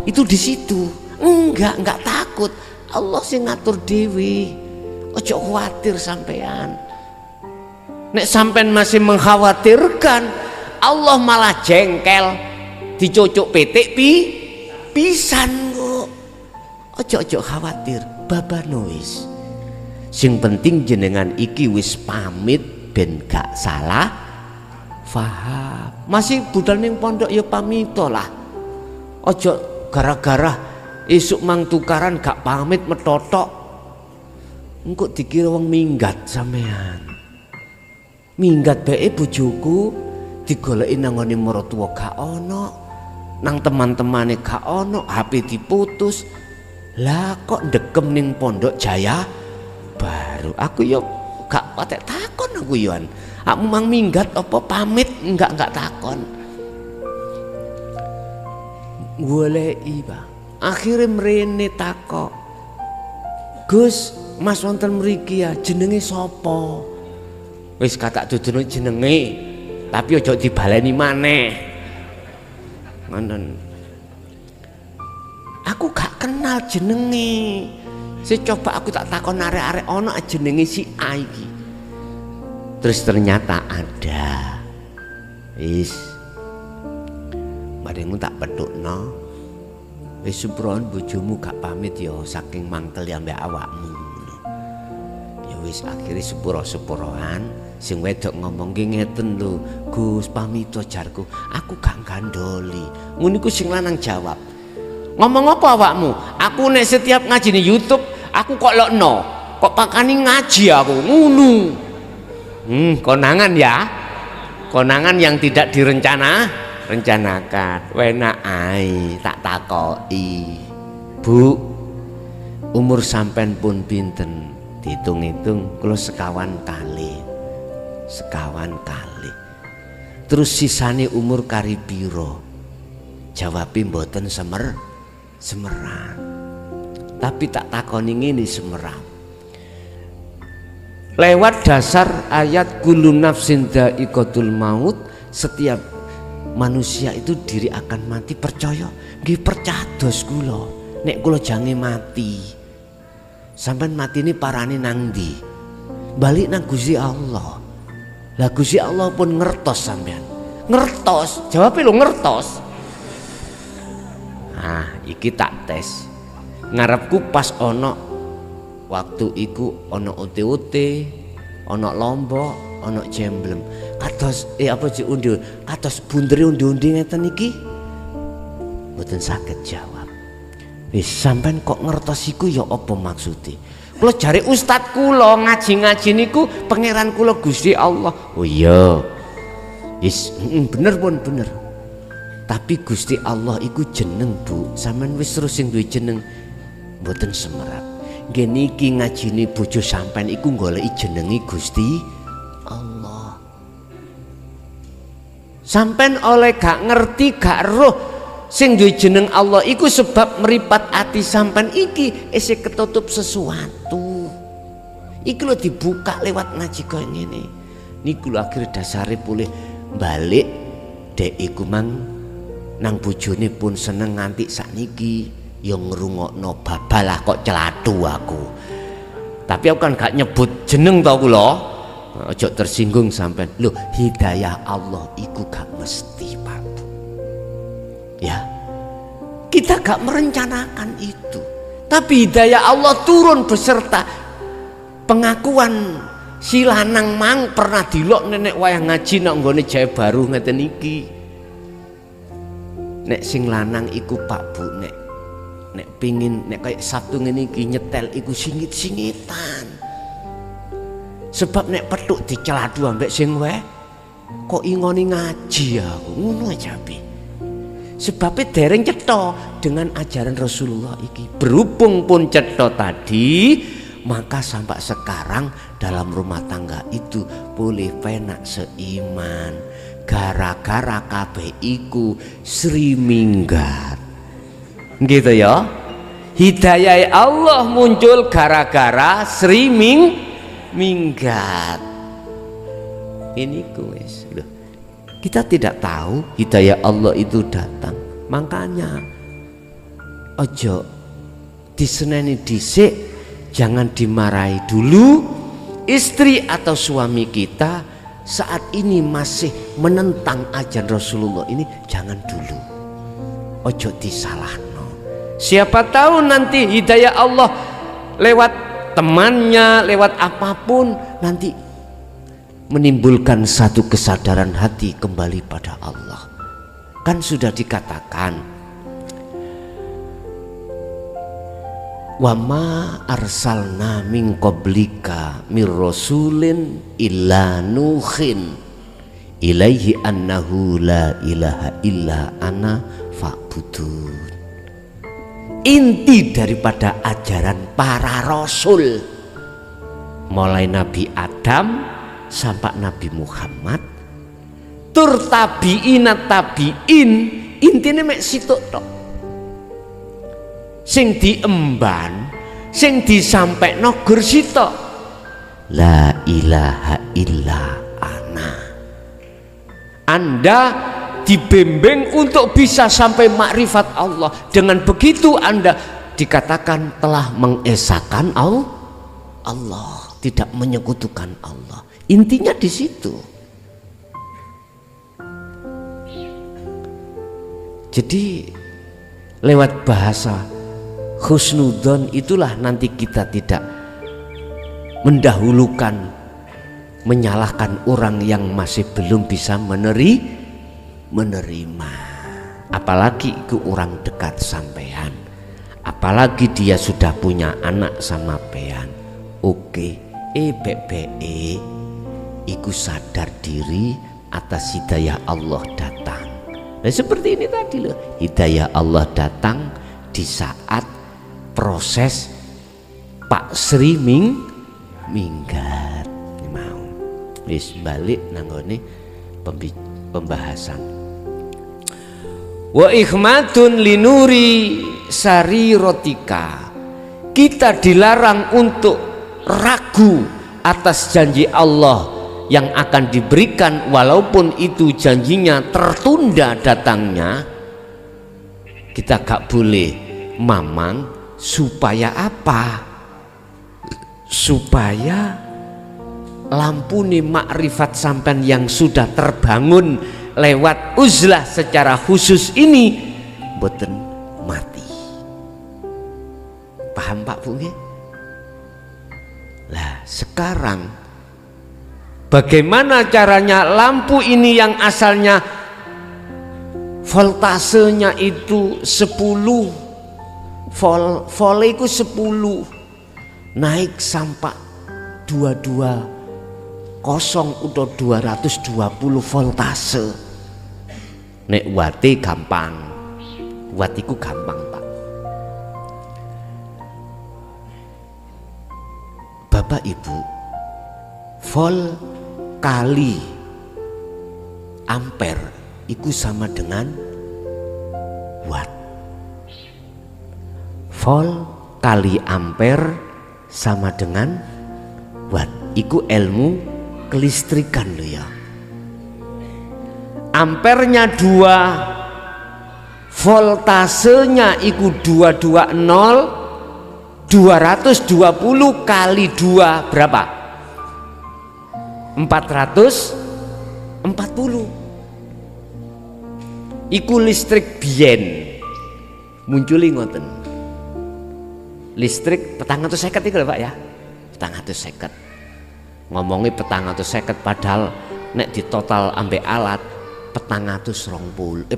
itu di situ. Enggak takut. Allah sing ngatur dhewe. Ojo khawatir sampean. Nek sampean masih mengkhawatirkan, Allah malah jengkel, dicocok petik pisan kok. Ojo khawatir, babano wis. Sing penting jenengan iki wis pamit ben gak salah faham. Masih budal ning pondok ya pamito lah. Ojo gara-gara esuk mang tukaran gak pamit metotok. Engko dikira wong minggat sampean. Minggat bae bojoku digoleki nang ngene maratuwa gak ono, nang teman-temane gak ono, HP diputus. Lah kok ndekem ning Pondok Jaya Baru. Aku yo gak patek takon aku yoan. Aku mang minggat apa pamit enggak takon. Goleki, Bang. Akhire mrene takok. Gus, Mas wonten mriki ya, jenenge sapa? Wis katak dudono jenenge, tapi aja dibaleni maneh. Ngoten. Aku gak kenal jenenge. Coba aku tak takon arek-arek ana jenenge si A iki. Terus ternyata ada. Wis. Bareng tak petukno. Wis supron bojomu gak pamit ya saking mangkel ya mbek awakmu. Ya wis akhire sepuro-sepuroan sing wedok ngomong ki ngeten lho, Gus pamito jarku. Aku gak gandoli. Ngono iku sing lanang jawab. Ngomong apa awakmu? Aku nek setiap ngaji di YouTube, aku kok lokno, kok pakani ngaji aku ngono. Konangan ya. Konangan yang tidak rencanakan. Wenak ae tak takoki. Bu, umur sampean pun pinten? Dihitung-hitung kula sekawan kali. Terus sisane umur kari piro? Jawabi mboten semerang. Tapi tak takoni ngene semerang. Lewat dasar ayat kullu nafsin dha'iqatul maut, setiap manusia itu diri akan mati. Percaya nggih percados kula nek kula jange mati. Sampeyan mati ini parane nang ndi? Balik nang Gusti Allah. Lah Gusti Allah pun ngertos sampean. Ngertos, jawabe lho ngertos. Nah, iki tak tes. Ngarepku pas ono waktu iku ono OTOT, ono Lombok, ono Jemblem. Kados kados bundere undi-undi ngeten iki. Mboten saged jawab. Wis sampean kok ngertos iku ya apa maksude? Kula jare ustad kula ngaji-ngaji niku pangeran kula Gusti Allah. Oh iya. Wis bener pun bener. Tapi Gusti Allah iku jeneng, Bu. Sampeyan wis terus sing duwe jeneng mboten semerap. Nggih niki ngajine bojo sampean iku goleki jenenge Gusti Allah. Sampeyan oleh gak ngerti gak roh sing duwe jeneng Allah iku sebab meripat ati sampean iki isih ketutup sesuatu. Iki lho dibuka lewat ngaji koyo ngene. Niku lho akhir dasare pulih balik dek iku mang nang bojone pun seneng nganti sakniki ya ngrungokno babalah kok celatu aku. Tapi aku kan gak nyebut jeneng to kula. Aja tersinggung sampean. Lho, hidayah Allah iku gak mesti, Pak. Ya. Kita gak merencanakan itu. Tapi hidayah Allah turun beserta pengakuan si lanang mang pernah dilok nenek wayang ngaji nang nggone Jaya Baru ngeten iki. Nek sing lanang iku Pak Bu nek pingin nek kayak Sabtu ngene iki nyetel iku singit-singitan. Sebab nek petuk diceladu ambek sing wae kok ingoni ngaji aku ngono ajabe. Sebabnya dereng cetha dengan ajaran Rasulullah iki. Berhubung pun cetha tadi maka sampai sekarang dalam rumah tangga itu boleh penak seiman gara-gara kabeh iku Sri minggat. Gitu ya. Hidayah Allah muncul gara-gara Sri minggat. Ini kuis. Kita tidak tahu hidayah Allah itu datang. Makanya ojo diseneni dhisik, jangan dimarahi dulu istri atau suami kita saat ini masih menentang ajaran Rasulullah ini, jangan dulu. Ojo disalahno. Siapa tahu nanti hidayah Allah lewat temannya, lewat apapun nanti menimbulkan satu kesadaran hati kembali pada Allah. Kan sudah dikatakan, wa ma arsalna min qablika mir rasulin illa nuhin ilaihi annahu la ilaha illa ana fa'budun. Inti daripada ajaran para rasul mulai Nabi Adam sampai Nabi Muhammad tur tabiin intine mek situk tok sing diemban sing disampaikno gur sitok la ilaha illa ana. Anda dibimbing untuk bisa sampai makrifat Allah. Dengan begitu Anda dikatakan telah mengesahkan Allah, tidak menyekutukan Allah. Intinya di situ. Jadi lewat bahasa husnudzon itulah nanti kita tidak mendahulukan, menyalahkan orang yang masih belum bisa menerima, apalagi itu orang dekat sampean, apalagi dia sudah punya anak sama pean. Oke, iku sadar diri atas hidayah Allah datang. Nah seperti ini tadi loh, hidayah Allah datang di saat proses Pak Sri minggat. Mau wis balik nanggone pembahasan. Wa ikhmatun linuri sarirotika. Kita dilarang untuk ragu atas janji Allah yang akan diberikan walaupun itu janjinya tertunda datangnya. Kita gak boleh mamang supaya apa? Supaya lampu nih makrifat sampean yang sudah terbangun lewat uzlah secara khusus ini boten mati. Paham Pak Bu nggih? Lah sekarang bagaimana caranya lampu ini yang asalnya voltasenya itu 10 volt itu 10 naik sampai 220 atau 220 voltase. Nek wate gampang, watiku gampang Pak. Bapak Ibu, volt kali ampere itu sama dengan watt. Volt kali ampere sama dengan watt. Iku ilmu kelistrikan loh ya. Ampernya 2, voltasenya iku 220, 220 kali 2 berapa? 440. Iku listrik biyen munculi ngoten. Listrik 450 itu lho Pak ya. 450. Ngomongnya 450 padahal nek di total ambek alat 420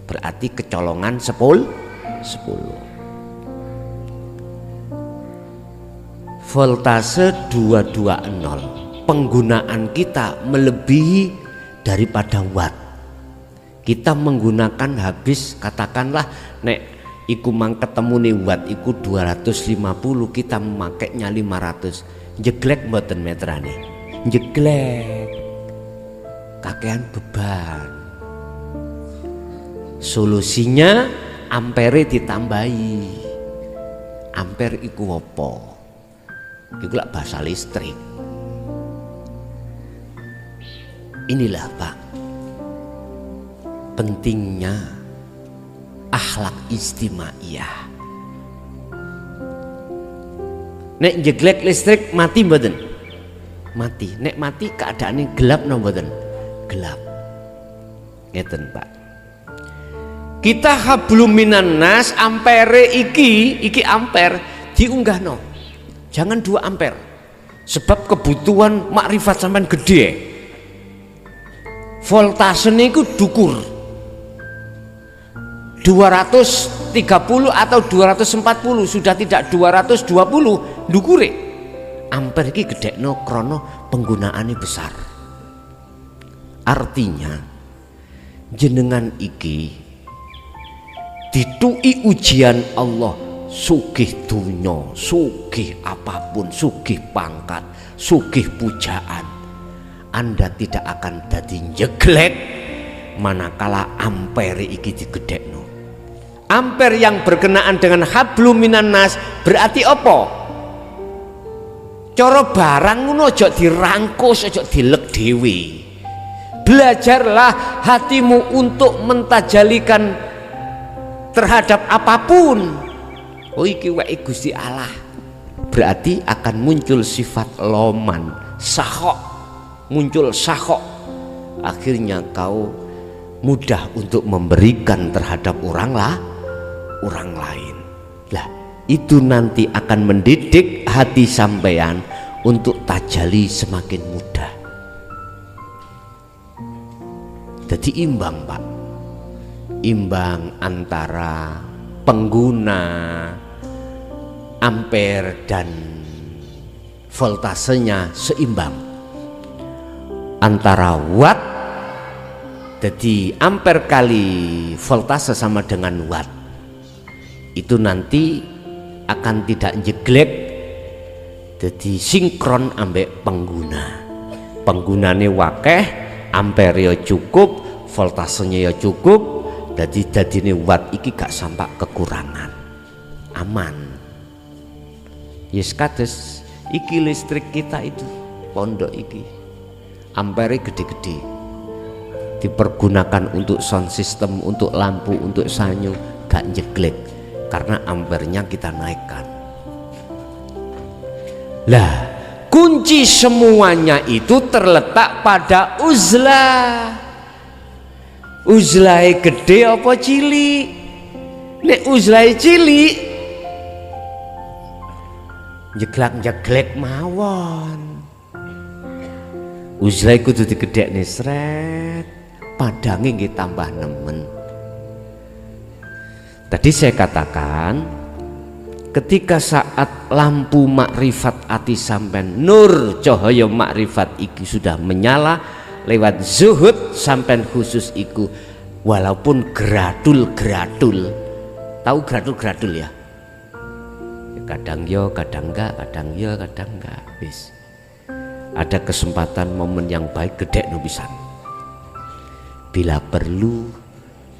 berarti kecolongan 10. Voltase 220. Penggunaan kita melebihi daripada watt. Kita menggunakan habis katakanlah nek iku mang ketemune watt iku 250, kita memakainya 500. Jeglek mboten meterane? Jeglek. Kakean beban. Solusinya ampere ditambahi. Ampere iku apa? Iku lak bahasa listrik. Inilah Pak, pentingnya akhlak istimaiyah. Nek jeglek listrik mati mboten? Mati. Nek mati keadaannya gelap no mboten? Gelap. Ngeten Pak. Kita hablum minan nas, ampere iki ampere diunggahno. Jangan 2 ampere. Sebab kebutuhan makrifat sampean gede. Voltasenya itu dukur 230 atau 240, sudah tidak 220 dukure. Ampere iki gedekno krono penggunaannya besar. Artinya jenengan iki ditui ujian Allah, sugih dunya, sugih apapun, sugih pangkat, sugih pujaan, Anda tidak akan dadi jeglek manakala ampere iki digedhekno. Ampere yang berkenaan dengan hablum minan nas berarti apa? Cara barang ngono aja dirangkus, aja dilek dhewe. Belajarlah hatimu untuk mentajalikan terhadap apapun. Oh iki wae Gusti Allah. Berarti akan muncul sifat loman, sakhok, muncul sakhok. Akhirnya kau mudah untuk memberikan terhadap orang lain. Lah, itu nanti akan mendidik hati sampean untuk tajalli semakin mudah. Jadi imbang Pak, imbang antara pengguna ampere dan voltasenya seimbang. Antara watt, jadi ampere kali voltase sama dengan watt, itu nanti akan tidak jeglek, jadi sinkron ambek pengguna. Penggunane wakeh, ampere ya cukup, voltasenya ya cukup, jadi dadine watt iki gak sampai kekurangan, aman. Yes kados iki listrik kita itu pondok iki ampere gede-gede, dipergunakan untuk sound system, untuk lampu, untuk sanyo, gak jeglek karena ampernya kita naikkan. Lah, kunci semuanya itu terletak pada uzlah. Uzlahe gede apa cilik? Nek uzlahe cilik jeglak-jeglek mawon. Uzlahe kudu digedhekne sret, padange nggih tambah nemen. Tadi saya katakan ketika saat lampu makrifat ati sampean, nur cahaya makrifat iki sudah menyala lewat zuhud sampean khusus iku, walaupun gradul-gradul, tahu gradul-gradul ya? Kadang yo, kadang enggak, kadang yo, kadang enggak. Wis. Ada kesempatan momen yang baik gede no pisan. Bila perlu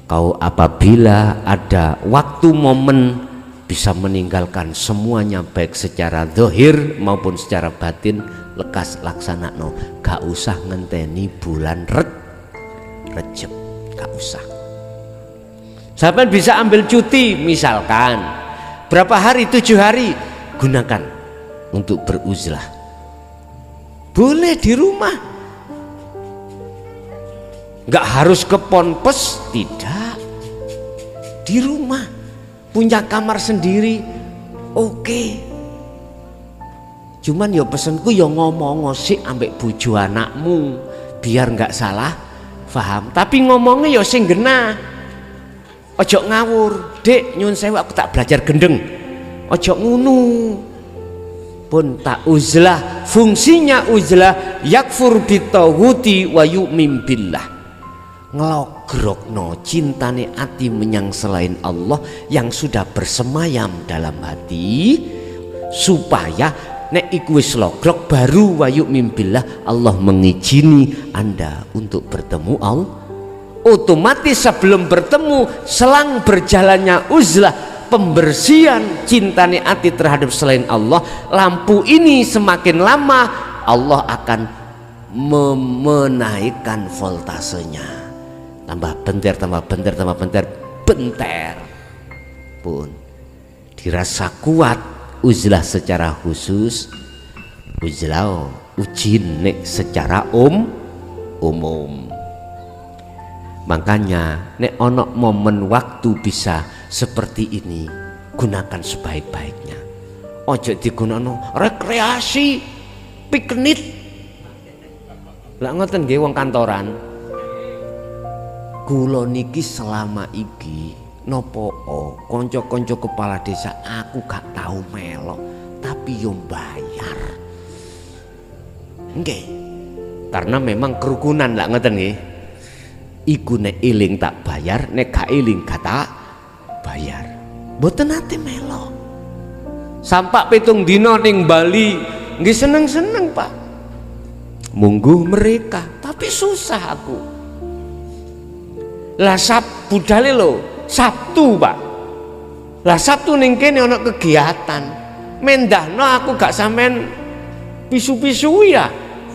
kau apabila ada waktu momen bisa meninggalkan semuanya baik secara zahir maupun secara batin, lekas laksanakno, gak usah ngenteni bulan Rejab, gak usah. Sampai bisa ambil cuti misalkan berapa hari, 7 hari, gunakan untuk beruzlah. Boleh di rumah, gak harus ke ponpes, tidak, di rumah punya kamar sendiri, oke. Cuman ya pesenku ya ngomong sik ambek bojo anakmu biar nggak salah paham, tapi ngomongnya ya sing genah. Ojo ngawur, Dek nyun sewu aku tak belajar gendeng, ojo ngunu. Pun tak uzlah, fungsinya uzlah yakfur bitawuti wa yu'min billah, ngelok logrokno cintane ati menyang selain Allah yang sudah bersemayam dalam hati, supaya nek iku wis logrok baru wayu mimpilah Allah mengizini Anda untuk bertemu Allah. Otomatis sebelum bertemu, selang berjalannya uzlah, pembersihan cintane ati terhadap selain Allah, lampu ini semakin lama Allah akan menaikkan voltasenya, tambah bentar pun dirasa kuat uzlah secara khusus, uzlah ujin nek secara umum. Makanya nek ono momen waktu bisa seperti ini, gunakan sebaik-baiknya. Ojo digunakan rekreasi, piknik. Lah ngoten nggih wong kantoran. Kula niki selama iki nopo kanca-kanca kepala desa aku gak tahu melok, tapi yo bayar. Nggih. Karena memang kerukunan lah ngoten nggih. Iku nek iling tak bayar, nek gak iling gak tak bayar. Mboten nate melo. Sampak 7 dina ning Bali nggih seneng-seneng Pak. Mungguh mereka, tapi susah aku. Lah budale lho, Sabtu Pak. Lah Sabtu ning kene ana kegiatan. Mendahno aku gak sampean pisu-pisu ya.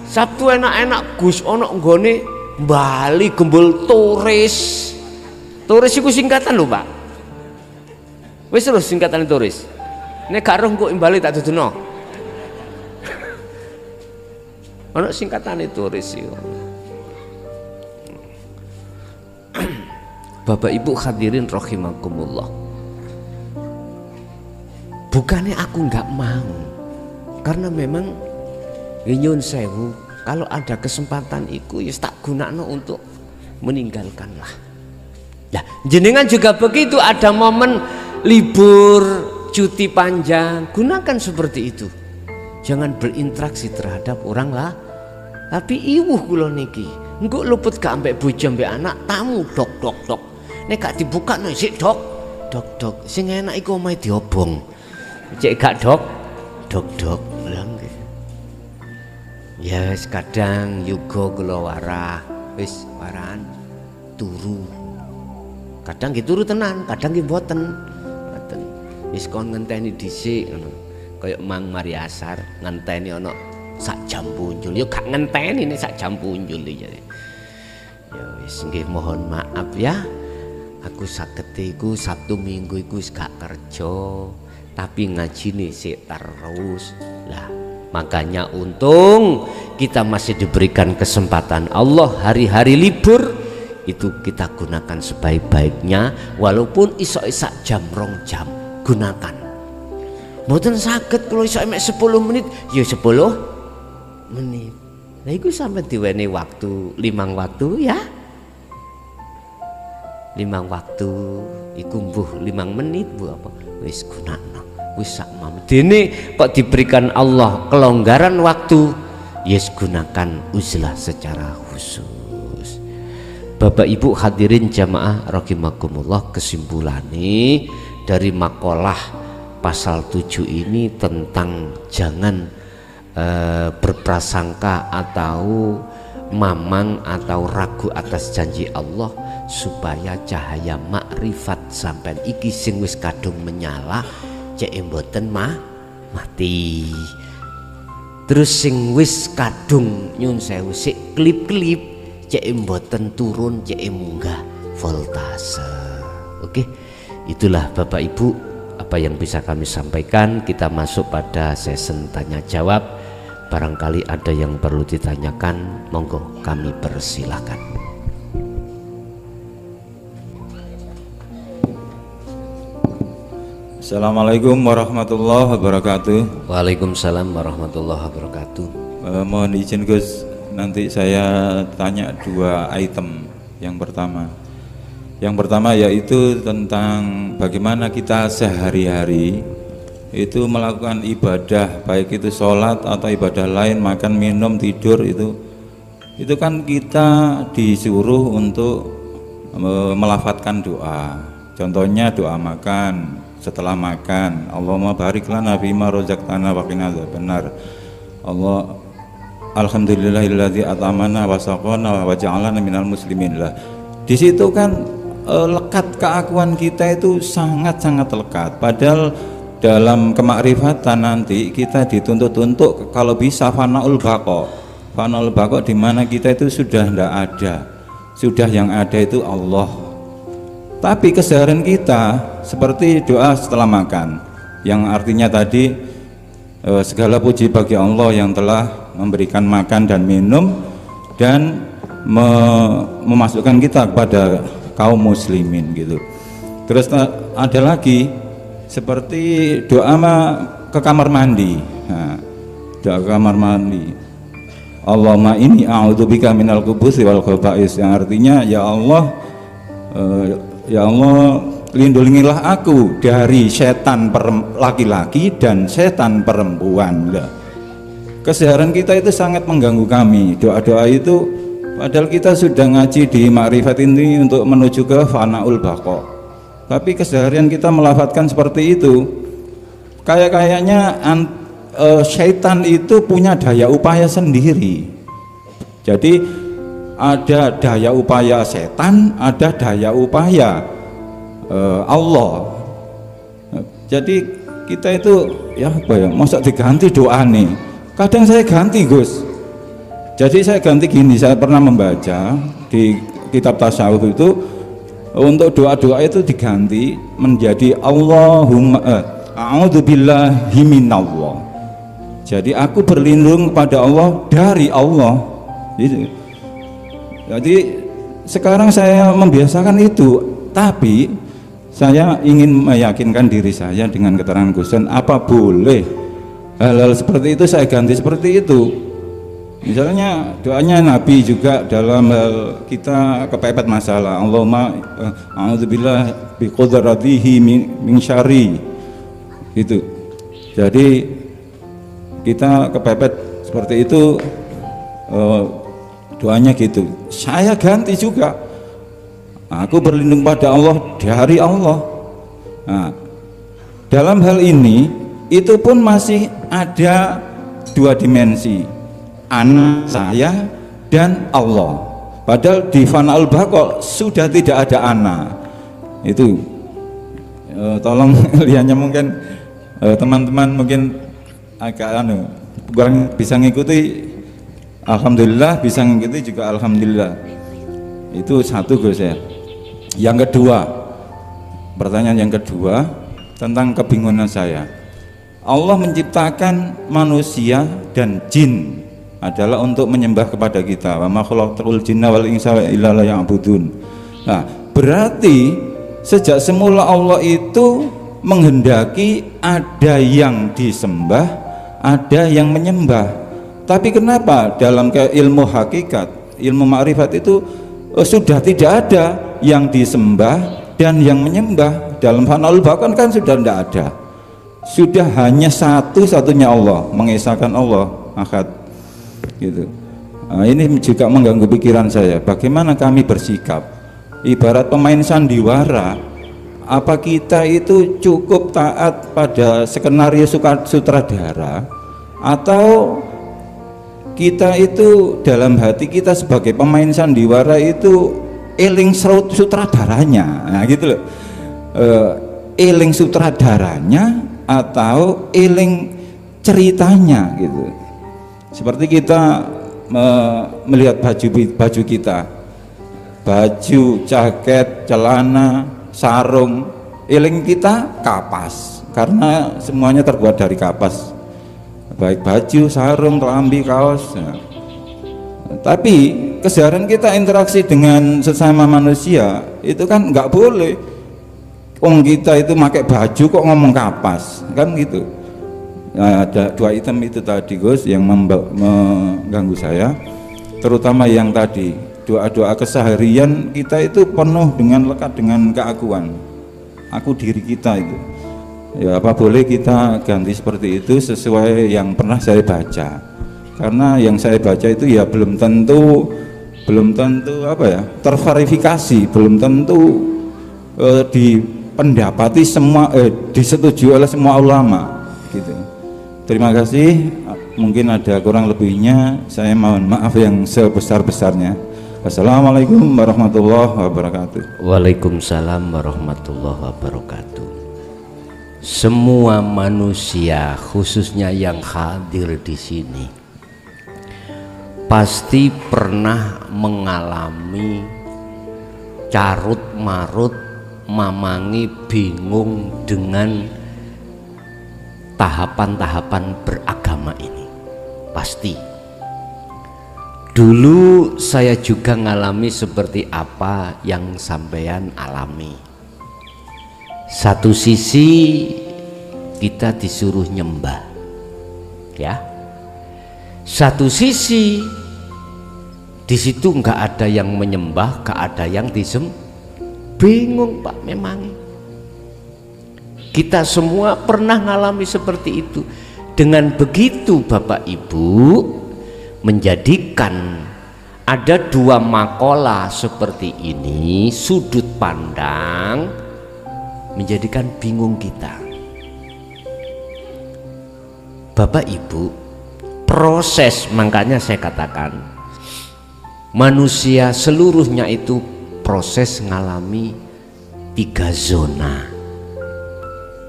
Sabtu enak-enak Gus ana nggone Bali gembul turis. Turis iku singkatan lho Pak. Wis terus singkatan turis. Nek gak roh kok Bali tak duduno. Ana singkatane turis iku. Bapak Ibu hadirin rahimakumullah. Bukannya aku nggak mau, karena memang nyun sewu, kalau ada kesempatan iku ya tak gunakno untuk meninggalkanlah. Nah, jenengan juga begitu, ada momen libur, cuti panjang, gunakan seperti itu. Jangan berinteraksi terhadap orang lah. Tapi iwuh kula niki, engko luput gak ambek bojo ambek anak, tamu dok. Nek gak dibuka no sik dok. Sing enak iku omahe diobong. Cek gak dok. Lah nggih. Ya wis kadang yuga kula warah, wis waran turu. Kadang nggih turu tenan, kadang nggih mboten. Ngoten. Wis kon ngenteni dhisik ngono. Kaya Mang Mariasar ngenteni ana sak jam punjul. Ya gak ngenteni nek sak jam punjul ya. Ya wis nggih mohon maaf ya. Aku sakete iku Sabtu Minggu iku wis gak kerja, tapi ngajine sik terus. Lah, makanya untung kita masih diberikan kesempatan Allah hari-hari libur itu kita gunakan sebaik-baiknya, walaupun iso-isak jam 2 jam gunakan. Mboten saged kalau iso mek 10 menit, ya 10 menit. Lah iku sampe diweni waktu 5 waktu ya. 5 waktu iku mbuh 5 menit bu apa wis gunakno wis sak dene kok diberikan Allah kelonggaran waktu, yes gunakan uzlah secara khusus. Bapak Ibu hadirin jamaah rahimakumullah, kesimpulannya dari makalah pasal 7 ini tentang jangan berprasangka atau mamang atau ragu atas janji Allah, supaya cahaya makrifat sampean iki sing wis kadung menyala cek mboten mati. Terus sing wis kadung nyun sewu sik klip-klip cek mboten turun cek munggah voltase. Oke, itulah Bapak Ibu apa yang bisa kami sampaikan. Kita masuk pada sesi tanya jawab. Barangkali ada yang perlu ditanyakan, monggo kami persilakan. Assalamualaikum warahmatullahi wabarakatuh. Waalaikumsalam warahmatullahi wabarakatuh. Mohon izin Gus, nanti saya tanya 2 item. Yang pertama yaitu tentang bagaimana kita sehari-hari itu melakukan ibadah, baik itu sholat atau ibadah lain, makan, minum, tidur, itu kan kita disuruh untuk melafadzkan doa. Contohnya doa makan, setelah makan, Allahumma barik lana fima razaqtana wa qina adzabannar. Allah alhamdulillahilladzi at'amana wa saqana wa ja'alana minal muslimin. Lah di situ kan lekat keakuan kita itu sangat-sangat lekat. Padahal dalam kemakrifatan nanti kita dituntut untuk kalau bisa fanaul baqa. Fanaul baqa di mana kita itu sudah tidak ada. Sudah yang ada itu Allah. Tapi keseharian kita seperti doa setelah makan, yang artinya tadi segala puji bagi Allah yang telah memberikan makan dan minum dan memasukkan kita kepada kaum muslimin gitu. Terus ada lagi seperti doa ke kamar mandi. Nah, doa ke kamar mandi. Allahumma inni a'udzubika minal khubuthi wal khaba'is, yang artinya ya Allah lindungilah aku dari setan laki-laki dan setan perempuan. Keseharian kita itu sangat mengganggu kami doa-doa itu, padahal kita sudah ngaji di makrifat ini untuk menuju ke fanaul baqa, tapi keseharian kita melafadzkan seperti itu. Kayaknya syaitan itu punya daya upaya sendiri. Jadi ada daya upaya setan, ada daya upaya Allah. Jadi kita itu ya apa ya, masa diganti doa nih. Kadang saya ganti Gus. Jadi saya ganti gini, saya pernah membaca di kitab tasawuf itu untuk doa-doa itu diganti menjadi Allahumma a'udzubillahi minallah. Jadi aku berlindung kepada Allah dari Allah. Jadi sekarang saya membiasakan itu, tapi saya ingin meyakinkan diri saya dengan keterangan Gusten, apa boleh hal-hal seperti itu saya ganti seperti itu. Misalnya doanya Nabi juga dalam hal kita kepepet masalah, Allahumma a'udzubillah biqudratihi min syarri gitu. Jadi kita kepepet seperti itu, doanya gitu. Saya ganti juga, aku berlindung pada Allah dari Allah. Nah, dalam hal ini itu pun masih ada dua dimensi, ana saya dan Allah. Padahal di fanaul baqa sudah tidak ada ana. Itu tolong lihatnya mungkin teman-teman mungkin agak kurang bisa ngikuti, alhamdulillah, bisa ngikuti juga alhamdulillah. Itu satu Gus ya. Yang kedua, pertanyaan yang kedua tentang kebingungan saya. Allah menciptakan manusia dan jin adalah untuk menyembah kepada kita. Wa ma khalaqtul jinna wal insa illa liya'budun. Nah, berarti sejak semula Allah itu menghendaki ada yang disembah, ada yang menyembah. Tapi kenapa dalam ilmu hakikat, ilmu makrifat itu sudah tidak ada yang disembah dan yang menyembah. Dalam fanaul baqa kan sudah tidak ada, sudah hanya satu-satunya Allah, mengesahkan Allah ahad gitu. Nah, ini juga mengganggu pikiran saya, bagaimana kami bersikap ibarat pemain sandiwara. Apa kita itu cukup taat pada skenario sutradara, atau kita itu dalam hati kita sebagai pemain sandiwara itu eling sutradaranya? Nah gitu loh, eling sutradaranya atau eling ceritanya gitu. Seperti kita melihat baju kita, baju, jaket, celana, sarung, eling kita kapas, karena semuanya terbuat dari kapas, baik baju, sarung, kelambi, kaos. Nah, tapi keseharian kita interaksi dengan sesama manusia itu kan nggak boleh. Kita itu pakai baju kok ngomong kapas, kan gitu. Nah, ada dua item itu tadi Gus yang mengganggu saya, terutama yang tadi doa-doa keseharian kita itu penuh dengan lekat dengan keakuan aku diri kita itu. Ya apa boleh kita ganti seperti itu sesuai yang pernah saya baca, karena yang saya baca itu ya belum tentu belum tentu apa ya, terverifikasi, belum tentu dipendapati semua, disetujui oleh semua ulama gitu. Terima kasih. Mungkin ada kurang lebihnya, saya mohon maaf yang sebesar-besarnya. Assalamualaikum warahmatullahi wabarakatuh. Waalaikumsalam warahmatullahi wabarakatuh. Semua manusia, khususnya yang hadir di sini, pasti pernah mengalami carut marut, mamangi, bingung dengan tahapan-tahapan beragama ini. Pasti. Dulu saya juga ngalami seperti apa yang sampean alami. Satu sisi kita disuruh nyembah, ya. Satu sisi di situ nggak ada yang menyembah, nggak ada yang disembah. Bingung Pak, memang. Kita semua pernah ngalami seperti itu. Dengan begitu Bapak Ibu menjadikan ada dua makalah seperti ini, sudut pandang menjadikan bingung kita. Bapak Ibu, proses, makanya saya katakan manusia seluruhnya itu proses ngalami 3 zona.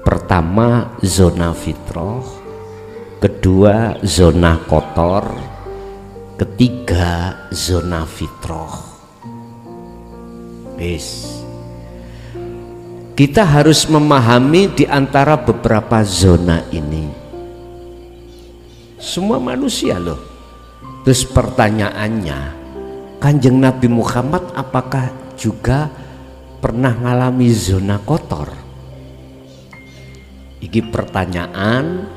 Pertama zona fitrah, kedua zona kotor, ketiga zona fitrah. Kita harus memahami di antara beberapa zona ini. Semua manusia loh. Terus pertanyaannya, Kanjeng Nabi Muhammad apakah juga pernah ngalami zona kotor? Ini pertanyaan.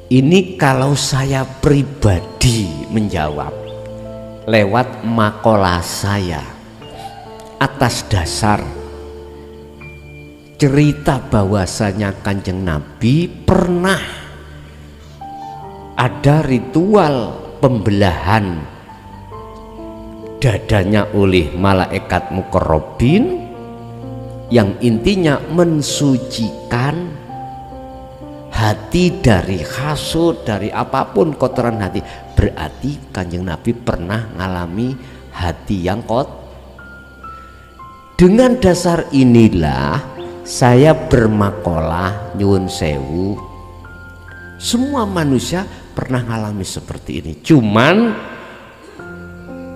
Ini kalau saya pribadi menjawab lewat makalah saya atas dasar cerita bahwasanya Kanjeng Nabi pernah ada ritual pembelahan dadanya oleh malaikat muqarrabin yang intinya mensucikan hati dari hasud, dari apapun kotoran hati. Berarti Kanjeng Nabi pernah ngalami hati yang kotor. Dengan dasar inilah saya bermakalah nyuwun sewu, semua manusia pernah ngalami seperti ini, cuman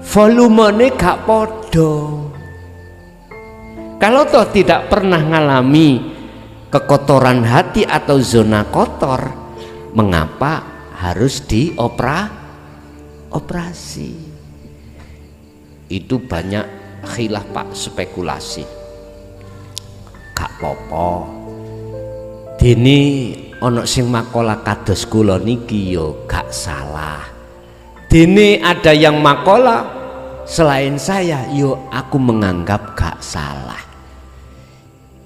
volumenya gak podo. Kalau toh tidak pernah ngalami kekotoran hati atau zona kotor, mengapa harus dioperasi? Itu banyak khilaf Pak, spekulasi. Gak popo. Dene ana sing makalah kados kula niki yo gak salah. Dene ada yang makalah selain saya, yo aku menganggap gak salah.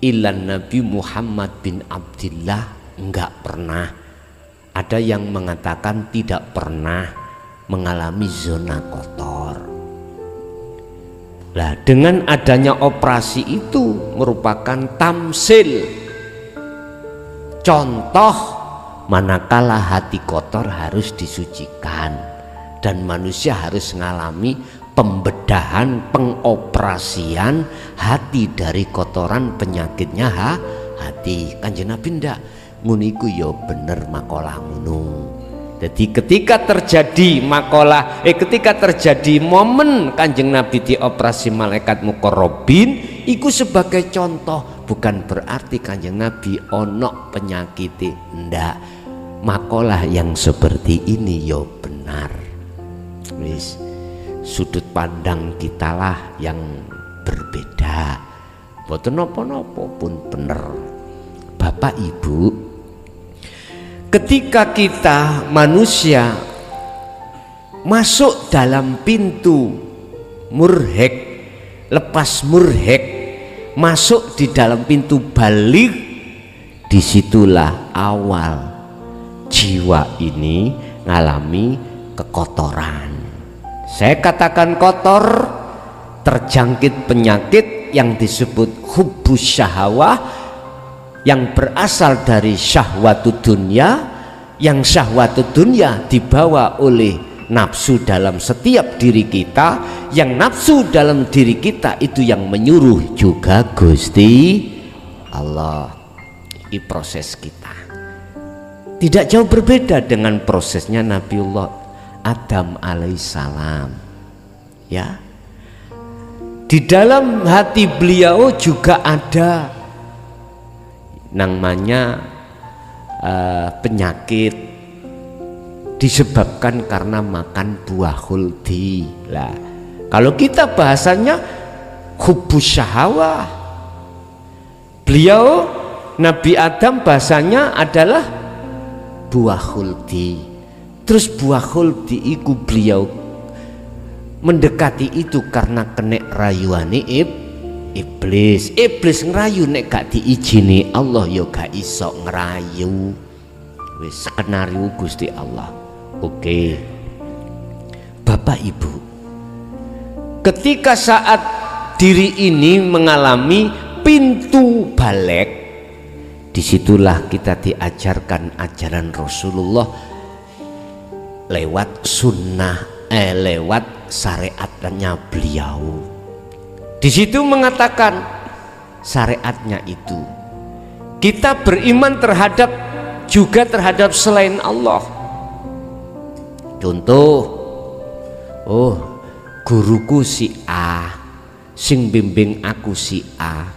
Ilan Nabi Muhammad bin Abdillah enggak pernah. Ada yang mengatakan tidak pernah mengalami zona kotor. Nah, dengan adanya operasi itu merupakan tamsil, contoh manakala hati kotor harus disucikan dan manusia harus mengalami pembedahan, pengoperasian hati dari kotoran penyakitnya hati. Kanjeng Nabi ndak nguniku yo bener makalah ngono. Jadi ketika terjadi makalah, ketika terjadi momen Kanjeng Nabi dioperasi malaikat muqarrabin, iku sebagai contoh, bukan berarti Kanjeng Nabi ono penyakit, ndak. Makalah yang seperti ini yo benar. Wis, sudut pandang kitalah yang berbeda, boten napa-napa pun bener. Bapak Ibu, ketika kita manusia masuk dalam pintu murhek, lepas murhek, masuk di dalam pintu balik, disitulah awal jiwa ini ngalami kekotoran. Saya katakan kotor, terjangkit penyakit yang disebut hubbus syahwah, yang berasal dari syahwatud dunya, yang syahwatud dunya dibawa oleh nafsu dalam setiap diri kita, yang nafsu dalam diri kita itu yang menyuruh juga Gusti Allah. Ini proses kita tidak jauh berbeda dengan prosesnya Nabiullah Adam alaihissalam, ya. Di dalam hati beliau juga ada namanya penyakit disebabkan karena makan buah khuldi. Lah, kalau kita bahasanya hubbus syahwah, beliau Nabi Adam bahasanya adalah buah khuldi. Terus buah khuldi itu beliau mendekati itu karena kena rayuane iblis. Iblis ngerayu nek gak diizini Allah ya gak iso ngerayu. Wis skenario Gusti Allah. Oke, Bapak Ibu, ketika saat diri ini mengalami pintu balik, disitulah kita diajarkan ajaran Rasulullah lewat sunnah, lewat syariatnya beliau. Di situ mengatakan syariatnya itu kita beriman terhadap juga terhadap selain Allah. Contoh, oh guruku si A, sing bimbing aku si A,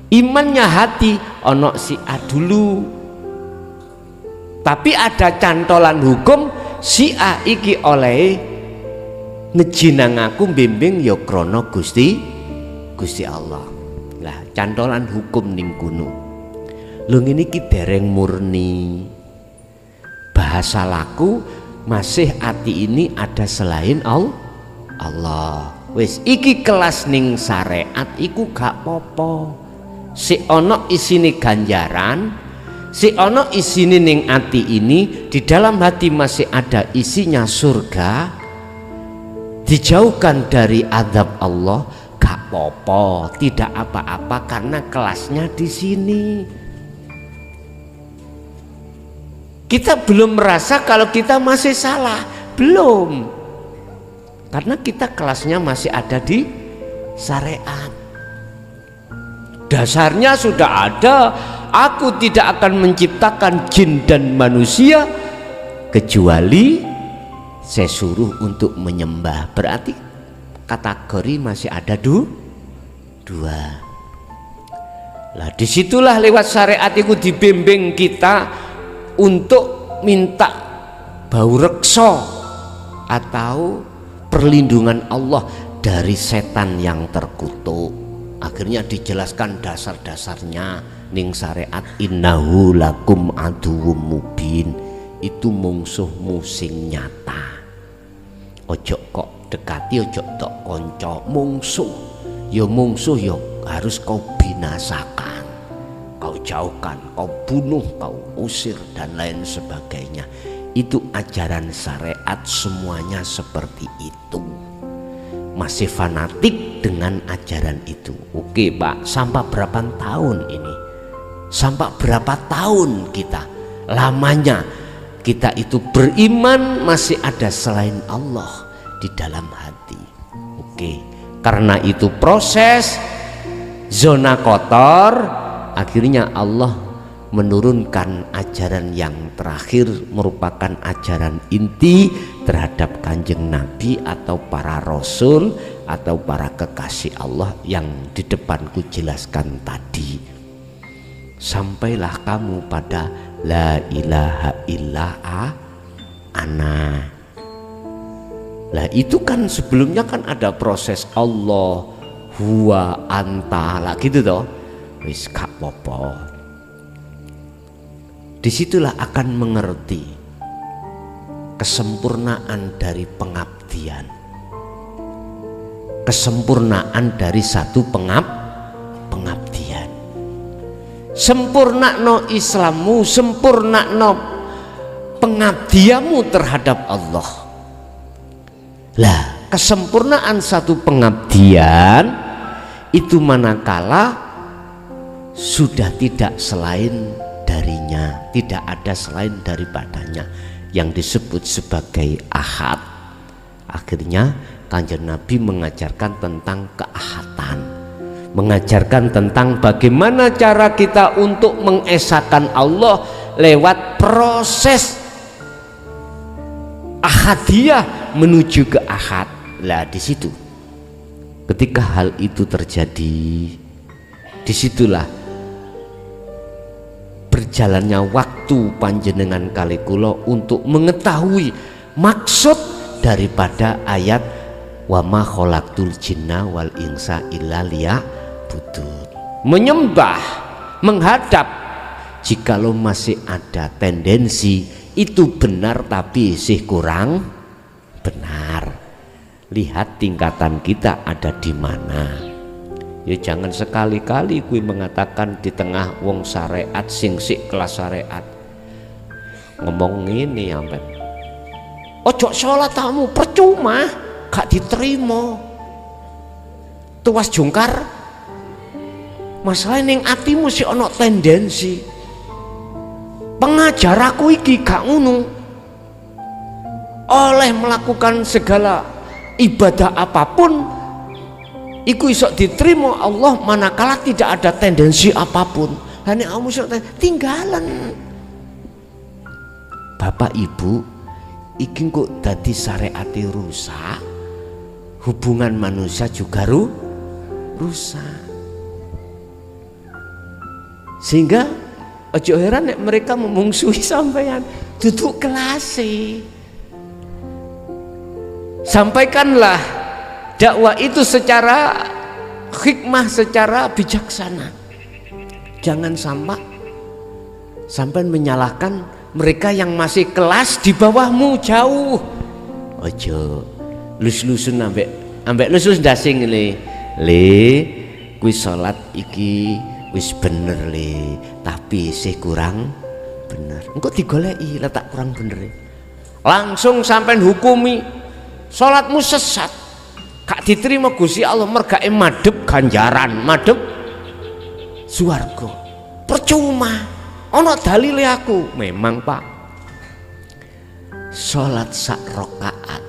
imannya hati ono si A dulu, tapi ada cantolan hukum si A iki oleh ngejinang aku bimbing ya krono Gusti Allah. Lah cantolan hukum ning kuno lho ngene iki dereng murni bahasa laku. Masih hati ini ada selain Allah. Wis iki kelas ning syariat iku gak popo. Si ono isine ganjaran, si ono isine ning hati ini, di dalam hati masih ada isinya surga, dijauhkan dari azab Allah, gak popo, tidak apa-apa karena kelasnya di sini. Kita belum merasa kalau kita masih salah, belum, karena kita kelasnya masih ada di syariat. Dasarnya sudah ada, aku tidak akan menciptakan jin dan manusia kecuali saya suruh untuk menyembah. Berarti kategori masih ada dua. Lah disitulah lewat syariat itu dibimbing kita untuk minta bau reksa atau perlindungan Allah dari setan yang terkutuk. Akhirnya dijelaskan dasar-dasarnya ning syariat, innahu lakum aduwwum mubin, itu mungsuhmu sing nyata. Ojo kok dekati, ojo tok konco. Mungsuh ya harus kau binasakan, kau jauhkan, kau bunuh, kau usir dan lain sebagainya. Itu ajaran syariat, semuanya seperti itu. Masih fanatik dengan ajaran itu. Oke Pak, sampai berapa tahun ini? Sampai berapa tahun kita lamanya kita itu beriman masih ada selain Allah di dalam hati. Oke, karena itu proses zona kotor, akhirnya Allah menurunkan ajaran yang terakhir, merupakan ajaran inti terhadap kanjeng Nabi atau para rasul atau para kekasih Allah yang di depanku jelaskan tadi. Sampailah kamu pada la ilaha illa ana. Lah itu kan sebelumnya kan ada proses Allah huwa anta lah gitu toh. Wis gak apa-apa. Disitulah akan mengerti kesempurnaan dari pengabdian, kesempurnaan dari satu pengabdian. Sempurna no Islammu, sempurna no pengabdianmu terhadap Allah. Lah kesempurnaan satu pengabdian itu manakala sudah tidak selain darinya, tidak ada selain daripadanya, yang disebut sebagai ahad. Akhirnya Kanjeng Nabi mengajarkan tentang keahatan, mengajarkan tentang bagaimana cara kita untuk mengesahkan Allah lewat proses ahadiyah menuju ke ahad. Lah di situ ketika hal itu terjadi, disitulah berjalannya waktu panjenengan kali kula untuk mengetahui maksud daripada ayat wa ma khalaqtul jinna wal insa illa liya'budun. Menyembah, menghadap, jikalau masih ada tendensi itu benar tapi sih kurang benar, lihat tingkatan kita ada di mana. Ya jangan sekali-kali kui mengatakan di tengah wong syariat sing sik kelas syariat ngomong ini sampai ojo sholat tamu percuma gak diterima tuas jungkar masalah ning atimu sih ono tendensi pengajar aku iki gak ngono oleh melakukan segala ibadah apapun iku iso diterima Allah manakala tidak ada tendensi apapun. Hanya kamu tinggalan. Bapak Ibu, iki kok dadi syariate rusak, hubungan manusia juga rusak. Sehingga ojo heran nek mereka memungsuhi sampean duduk kelase. Sampaikanlah dakwah itu secara hikmah, secara bijaksana. Jangan sampai menyalahkan mereka yang masih kelas di bawahmu jauh. Ojo lus-lusun ambek lus dasing le kuwi salat iki wis bener le, tapi sih kurang bener. Engko digoleki letak kurang bener. Langsung sampai hukumi salatmu sesat. Kak diterima Gusti Allah mergae madhep ganjaran, madhep swarga. Percuma. Ana dalile aku. Memang Pak. Salat sak rakaat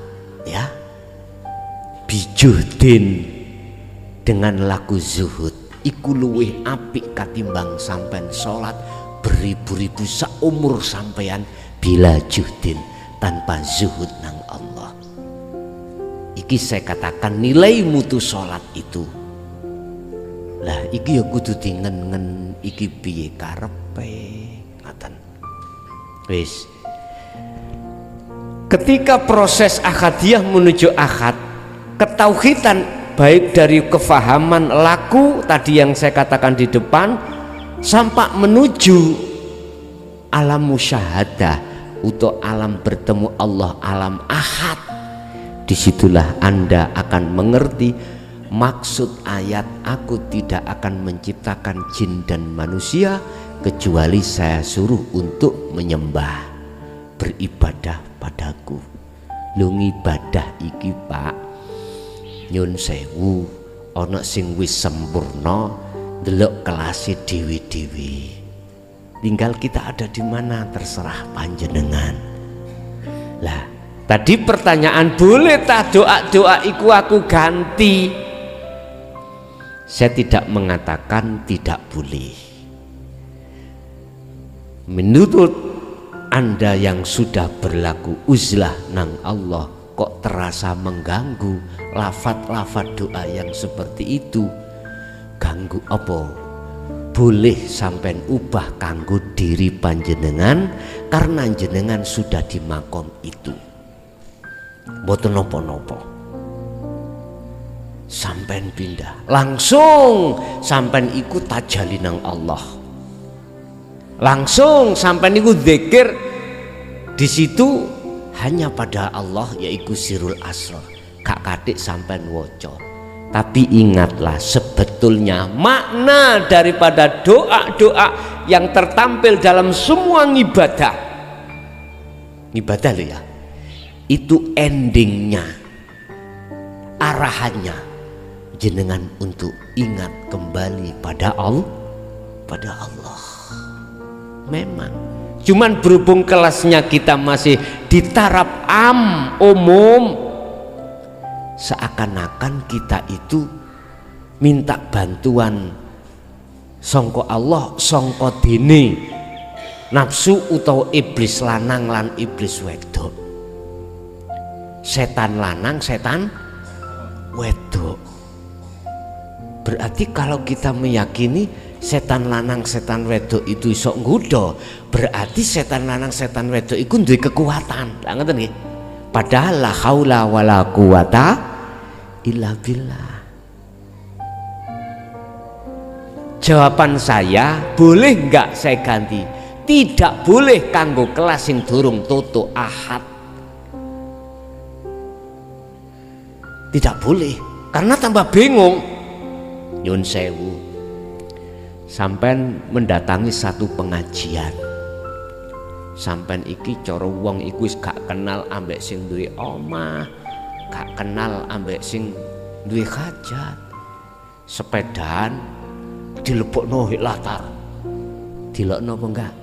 ya. Bijuhdin dengan laku zuhud iku luwih apik katimbang sampean salat beribu-ribu saumur sampean bila juhdin tanpa zuhud nang Allah. Iki saya katakan nilai mutu sholat itu. Lah iki ya kudu dingen iki piye karepe ngaten. Wis. Ketika proses ahadiyah menuju ahad, ketauhidan baik dari kefahaman laku tadi yang saya katakan di depan sampai menuju alam musyahadah atau alam bertemu Allah, alam ahad. Disitulah Anda akan mengerti maksud ayat aku tidak akan menciptakan jin dan manusia kecuali saya suruh untuk menyembah, beribadah padaku. Lu ngibadah iki Pak nyun sewu ana sing wis sempurna delok kelase dewi-dewi. Tinggal kita ada di mana terserah panjenengan. Lah tadi pertanyaan boleh tak doa-doa iku aku ganti? Saya tidak mengatakan tidak boleh. Menurut Anda yang sudah berlaku uzlah nang Allah kok terasa mengganggu lafat-lafat doa yang seperti itu, ganggu apa? Boleh sampean ubah kanggo diri panjenengan karena jenengan sudah di makom itu. Boten nopo-nopo sampean pindah langsung sampean ikut tajali nang Allah, langsung sampean ikut zikir di situ hanya pada Allah yaitu sirul asrar gak katik sampean woco. Tapi ingatlah sebetulnya makna daripada doa-doa yang tertampil dalam semua ibadah loh ya, itu endingnya arahannya jenengan untuk ingat kembali pada Allah, memang cuman berhubung kelasnya kita masih di taraf umum, seakan-akan kita itu minta bantuan sangka Allah, sangka dene nafsu utawa iblis lanang lan iblis wedok, setan lanang setan wedok. Berarti kalau kita meyakini setan lanang setan wedok itu iso nggodha, berarti setan lanang setan wedok iku duwe kekuatan. Lah ngoten nggih. Padahal la haula wala quwata illa billah. Jawaban saya, boleh enggak saya ganti? Tidak boleh kanggo kelas sing durung tutuk ahad. Tidak boleh, karena tambah bingung. Nyun sewu, sampean mendatangi satu pengajian, sampean iki cara wong iku wis gak kenal ambek sing duwe omah, gak kenal ambek sing duwe hajat, sepedaan dilebokno latar, dilokno apa enggak?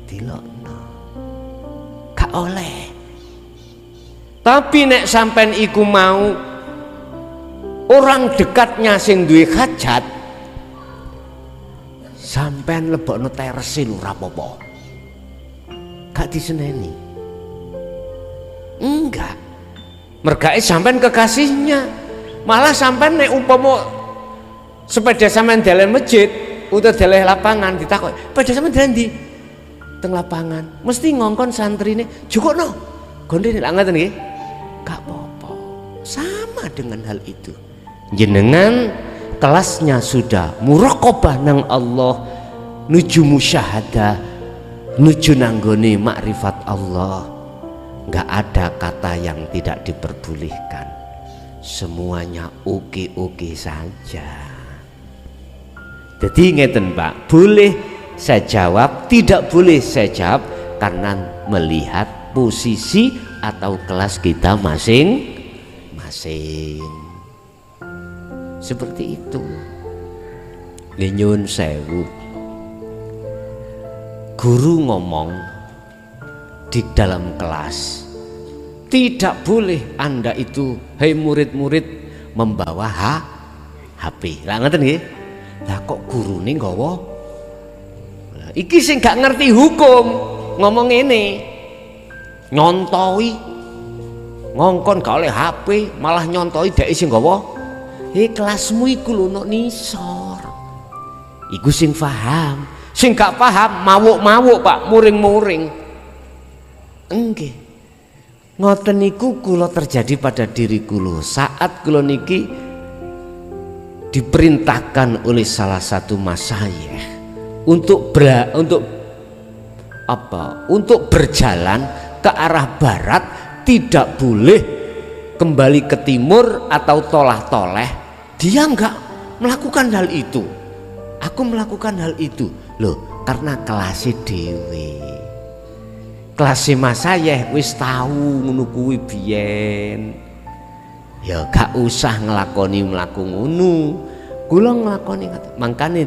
Dilokno, gak oleh. Tapi nek sampean iku mau orang dekatnya sing duwe hajat, sampean lebokno terasi lho rapopo, gak diseneni. Enggak, mergae sampean kekasihnya, malah sampean nek umpama sepeda sampean dalan masjid utawa dalan lapangan ditakok, sepeda sampean dalan ndi? Teng lapangan, mesti ngongkon santrine jukukno gondene lak ngoten nggih. Gak apa-apa, sama dengan hal itu. Jenengan kelasnya sudah muraqabah nang Allah, nuju musyahadah, nuju nanggone makrifat Allah, nggak ada kata yang tidak diperbolehkan, semuanya oke-oke saja. Jadi ngeten Pak, boleh saya jawab, tidak boleh saya jawab, karena melihat posisi atau kelas kita masing-masing. Seperti itu. Nyun sewu, guru ngomong di dalam kelas, tidak boleh Anda itu, hei murid-murid, membawa HP. Lah ngoten nggih. Lah kok gurune nggawa? Lah iki sing gak ngerti hukum ngomong ini, nyontoi ngongkon gak oleh HP, malah nyontoi dhek sing nggawa. Kelasmu iku lho nok nisor. Iku sing paham, sing gak paham mawuk-mawuk Pak, muring-muring. Nggih. Ngoten niku kula terjadi pada diri kula saat kula niki diperintahkan oleh salah satu masyayikh untuk berjalan ke arah barat, tidak boleh kembali ke timur atau tolah-toleh. Dia enggak melakukan hal itu, aku melakukan hal itu loh, karena kelas dhewe, kelas masyayikh wis tahu ngono kuwi biyen, ya gak usah ngelakoni melaku ngono. Kula ngelakoni, makanya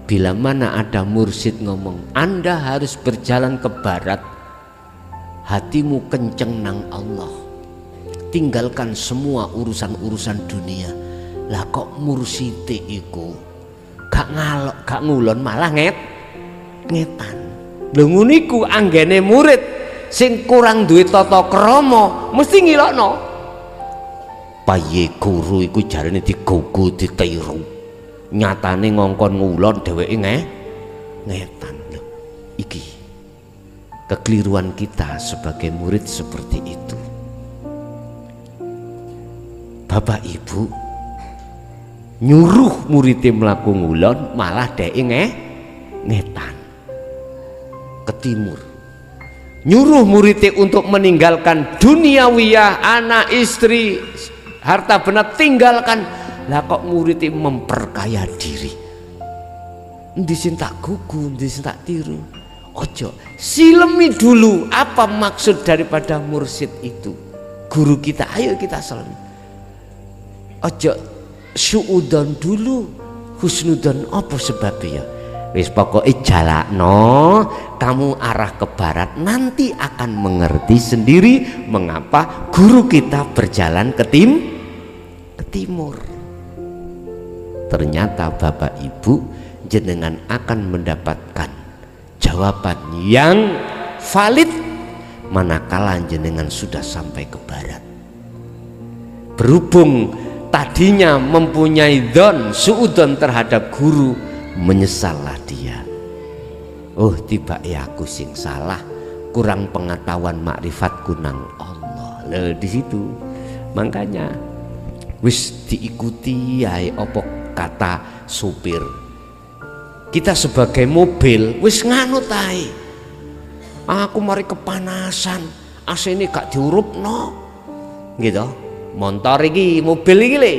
bila mana ada mursyid ngomong Anda harus berjalan ke barat, hatimu kenceng nang Allah, tinggalkan semua urusan-urusan dunia. Lah kok mursite iku gak ngalok gak ngulon, malah ngetan. Lho ngono iku anggene murid sing kurang duwe tata krama mesti ngilokno. Paye guru iku jarene digogo ditiru, nyatane ngongkon ngulon dheweke ngetan. Lho iki kekeliruan kita sebagai murid seperti itu. Bapak Ibu nyuruh muridnya melaku ngulon, malah dhek ngetan ke timur. Nyuruh muridnya untuk meninggalkan duniawiyah, anak istri, harta benda tinggalkan. Lah kok muridnya memperkaya diri, ndisin tak gugu, ndisin tak tiru. Ojo, silemi dulu apa maksud daripada mursyid itu. Guru kita, ayo kita selami. aja suudon dulu, husnudon apa sebabnya? Wis pokoknya jalakno, kamu arah ke barat, nanti akan mengerti sendiri mengapa guru kita berjalan ke timur. Ternyata Bapak Ibu jenengan akan mendapatkan jawaban yang valid manakala jenengan sudah sampai ke barat. Berhubung tadinya mempunyai dzon suudon terhadap guru, menyesallah dia. Oh, tiba ya aku sing salah, kurang pengetahuan makrifat kunang Allah. Loh, di situ makanya wis diikuti ya opo kata supir. Kita sebagai mobil wis nganut ae. Aku mari kepanasan, AC ini gak diurupno. Gitu. Motor iki, mobil iki le.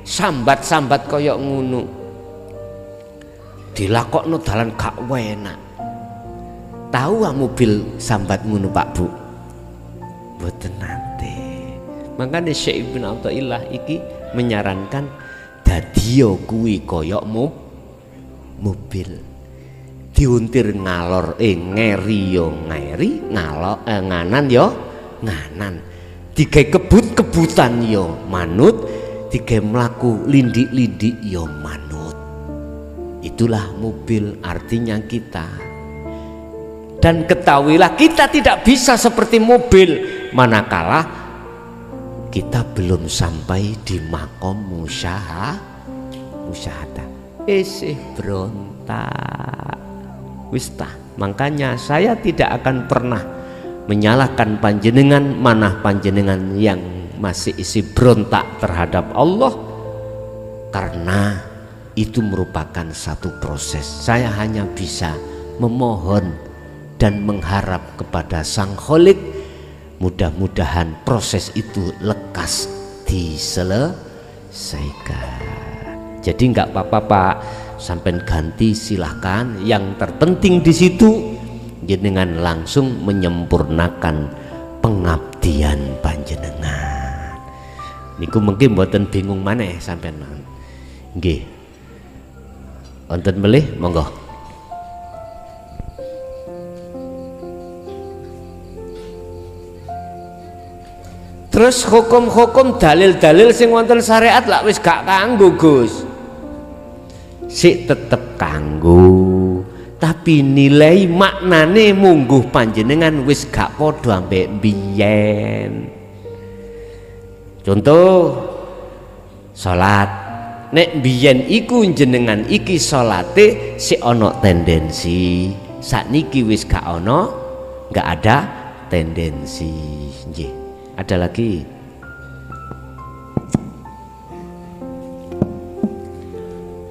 Sambat-sambat koyok ngono. Dilakokno dalan gak enak. Tahu mobil sambat ngono Pak Bu? Mboten nate. Makanya Syekh Ibnu Athaillah iki menyarankan dadiyo kuwi koyok mobil. Diuntir ngalor ngeri yo ngeri, ngalor nganan yo nganan. Digawe kebut-kebutan yo manut, digawe mlaku lindik-lindik yo manut. Itulah mobil, artinya kita. Dan ketahuilah kita tidak bisa seperti mobil manakala kita belum sampai di makom musyahadah. Isih berontak. Wis tah, makanya saya tidak akan pernah menyalahkan panjenengan, manah panjenengan yang masih isi berontak terhadap Allah, karena itu merupakan satu proses. Saya hanya bisa memohon dan mengharap kepada Sang Kholik, mudah-mudahan proses itu lekas diselesaikan. Jadi nggak apa-apa Pak, sampai ganti silahkan. Yang terpenting di situ jenengan langsung menyempurnakan pengabdian panjenengan. Niku mungkin mboten bingung maneh sampean. Nggih. Wonten melih monggo. Terus hukum-hukum dalil-dalil sing wonten syariat lak wis gak kanggo Gus. Sik tetep kanggo, tapi nilai maknane mungguh panjenengan wis gak padha ambek biyen. Contoh salat, nek biyen iku jenengan iki salate sik ana tendensi, sakniki wis gak ana, gak ada tendensi. Nggih. Ada lagi?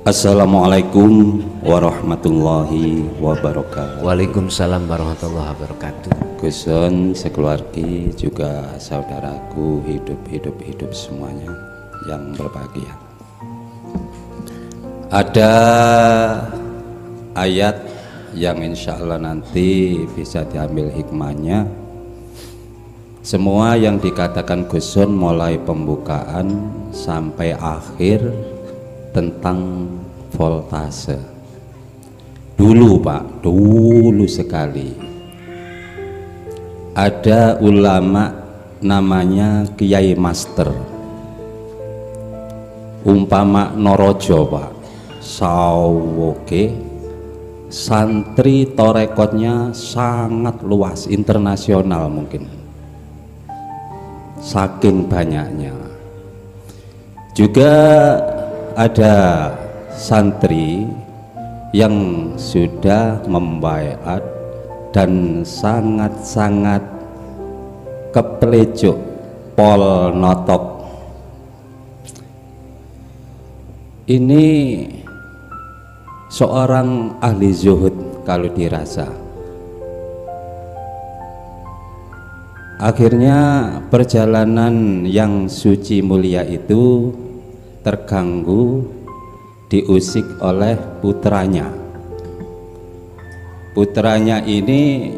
Assalamualaikum warahmatullahi wabarakatuh. Waalaikumsalam warahmatullahi wabarakatuh. Gusun, sekeluargi, juga saudaraku, hidup semuanya yang berbahagia. Ada ayat yang insya Allah nanti bisa diambil hikmahnya. Semua yang dikatakan Gusun mulai pembukaan sampai akhir tentang voltase. Dulu Pak, dulu sekali ada ulama namanya Kiai Master, umpama Norojo Pak, sawoke santri torekotnya sangat luas, internasional mungkin, saking banyaknya. Juga ada santri yang sudah membaiat dan sangat-sangat keplejuk pol notok. Ini seorang ahli zuhud kalau dirasa. Akhirnya perjalanan yang suci mulia itu terganggu, diusik oleh putranya. Putranya ini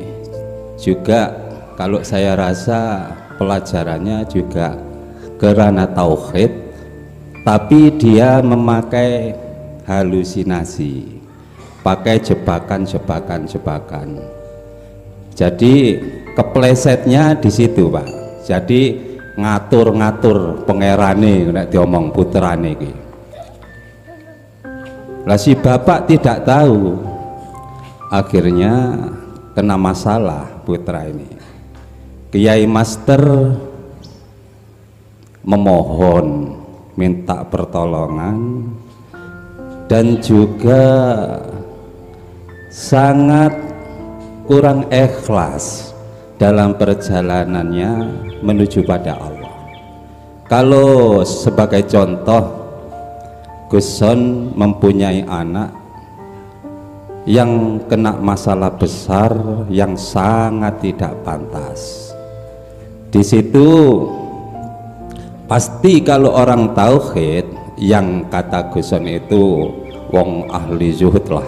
juga kalau saya rasa pelajarannya juga kerana tauhid, tapi dia memakai halusinasi, pakai jebakan. Jadi keplesetnya di situ, Pak. Jadi ngatur-ngatur pangerane nek diomong puterane iki. Lah si bapak tidak tahu, akhirnya kena masalah putra ini. Kiai Master memohon, minta pertolongan, dan juga sangat kurang ikhlas dalam perjalanannya menuju pada Allah. Kalau sebagai contoh, Gus Son mempunyai anak yang kena masalah besar yang sangat tidak pantas. Di situ pasti kalau orang tauhid, yang kata Gus Son itu wong ahli zuhud lah,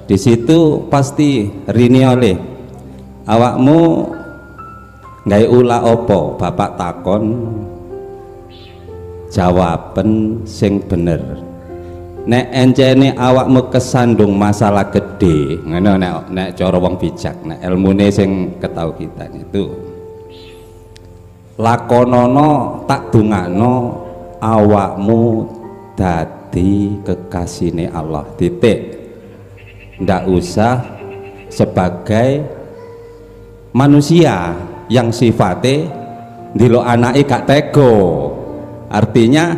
di situ pasti rini oleh awakmu nggak ulah opo, bapak takon jawaben sing bener. Nek encene awakmu kesandung masalah gede, ngono nek cara wong bijak, nek ilmune sing ketauhidan itu lakonono tak dungakno awakmu dadi kekasihne Allah, titik. Ndak usah sebagai manusia yang sifatnya ndelok anake gak tego. Artinya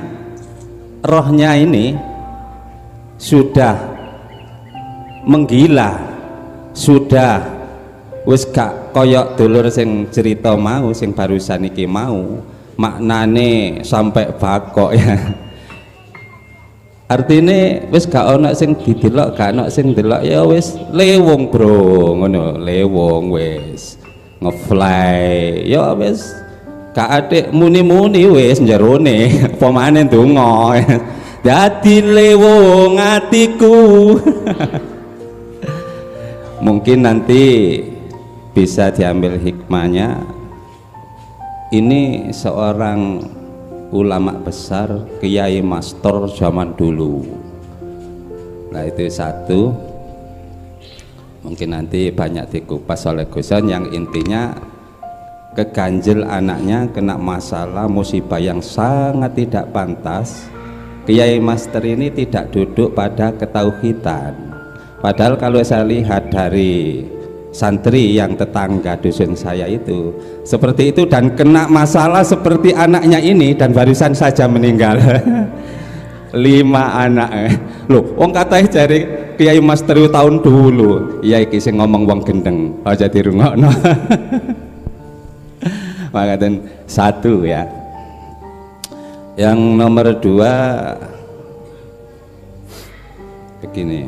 rohnya ini sudah menggila, sudah wis gak koyok dulur sing cerita mau, sing barusan iki mau, maknane sampai bakok ya. Artine wis gak ana sing didelok, gak ana sing delok, ya wis lewung bro, ngono, lewung wis ngefly, ya wis gak atik muni-muni wis jerone, apa maneh ndonga. Dadi lewung atiku. Mungkin nanti bisa diambil hikmahnya. Ini seorang ulama besar, Kiai Master zaman dulu. Nah itu satu, mungkin nanti banyak dikupas oleh Gus Son, yang intinya keganjel anaknya kena masalah musibah yang sangat tidak pantas. Kiai Master ini tidak duduk pada ketauhidan. Padahal kalau saya lihat dari santri yang tetangga dusun saya itu seperti itu, dan kena masalah seperti anaknya ini, dan barusan saja meninggal. 5 anak loh, wong katanya cari Kiai Master tahun dulu, iya iki sing ngomong wong gendeng aja dirungokno. Makaten satu ya. Yang nomor 2 begini.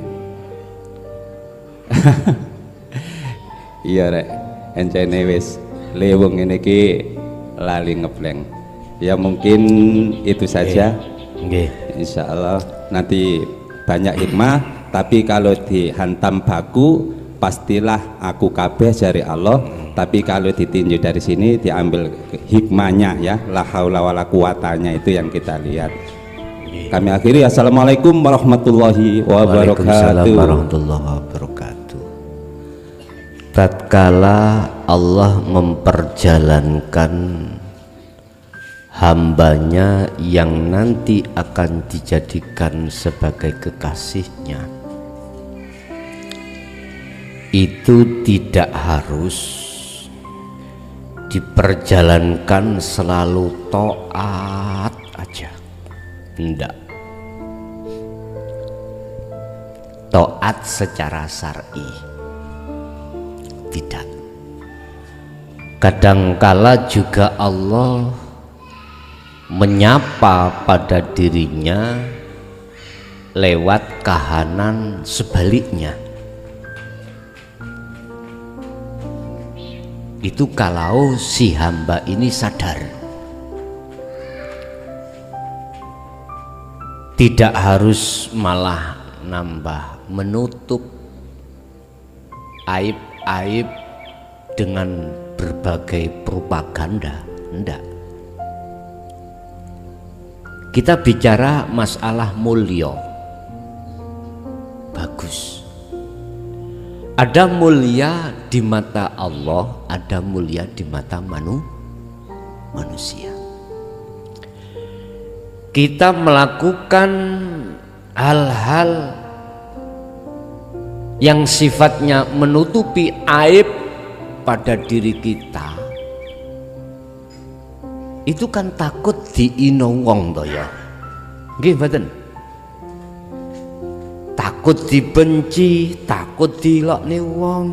Iya rek, encene wis lewung ini ki lali ngebleng. Ya mungkin itu saja. Nggih. Insya Allah nanti banyak hikmah, tapi kalau dihantam baku pastilah aku kabeh jari Allah. Tapi kalau ditinjau dari sini diambil hikmahnya ya, la haula wala quwatanya, itu yang kita lihat. Kami akhiri, assalamualaikum warahmatullahi wabarakatuh. Waalaikumsalam warahmatullahi wabarakatuh. Tatkala Allah memperjalankan hambanya yang nanti akan dijadikan sebagai kekasihnya, itu tidak harus diperjalankan selalu taat aja, enggak. Taat secara syar'i tidak. Kadangkala juga Allah menyapa pada dirinya lewat kahanan sebaliknya. Itu kalau si hamba ini sadar, tidak harus malah nambah menutup aib-aib dengan berbagai propaganda, enggak. Kita bicara masalah mulia, bagus. Ada mulia di mata Allah, ada mulia di mata manusia. Kita melakukan hal-hal yang sifatnya menutupi aib pada diri kita, itu kan takut diino wong to ya. Nggih mboten? Takut dibenci, takut dilokne wong,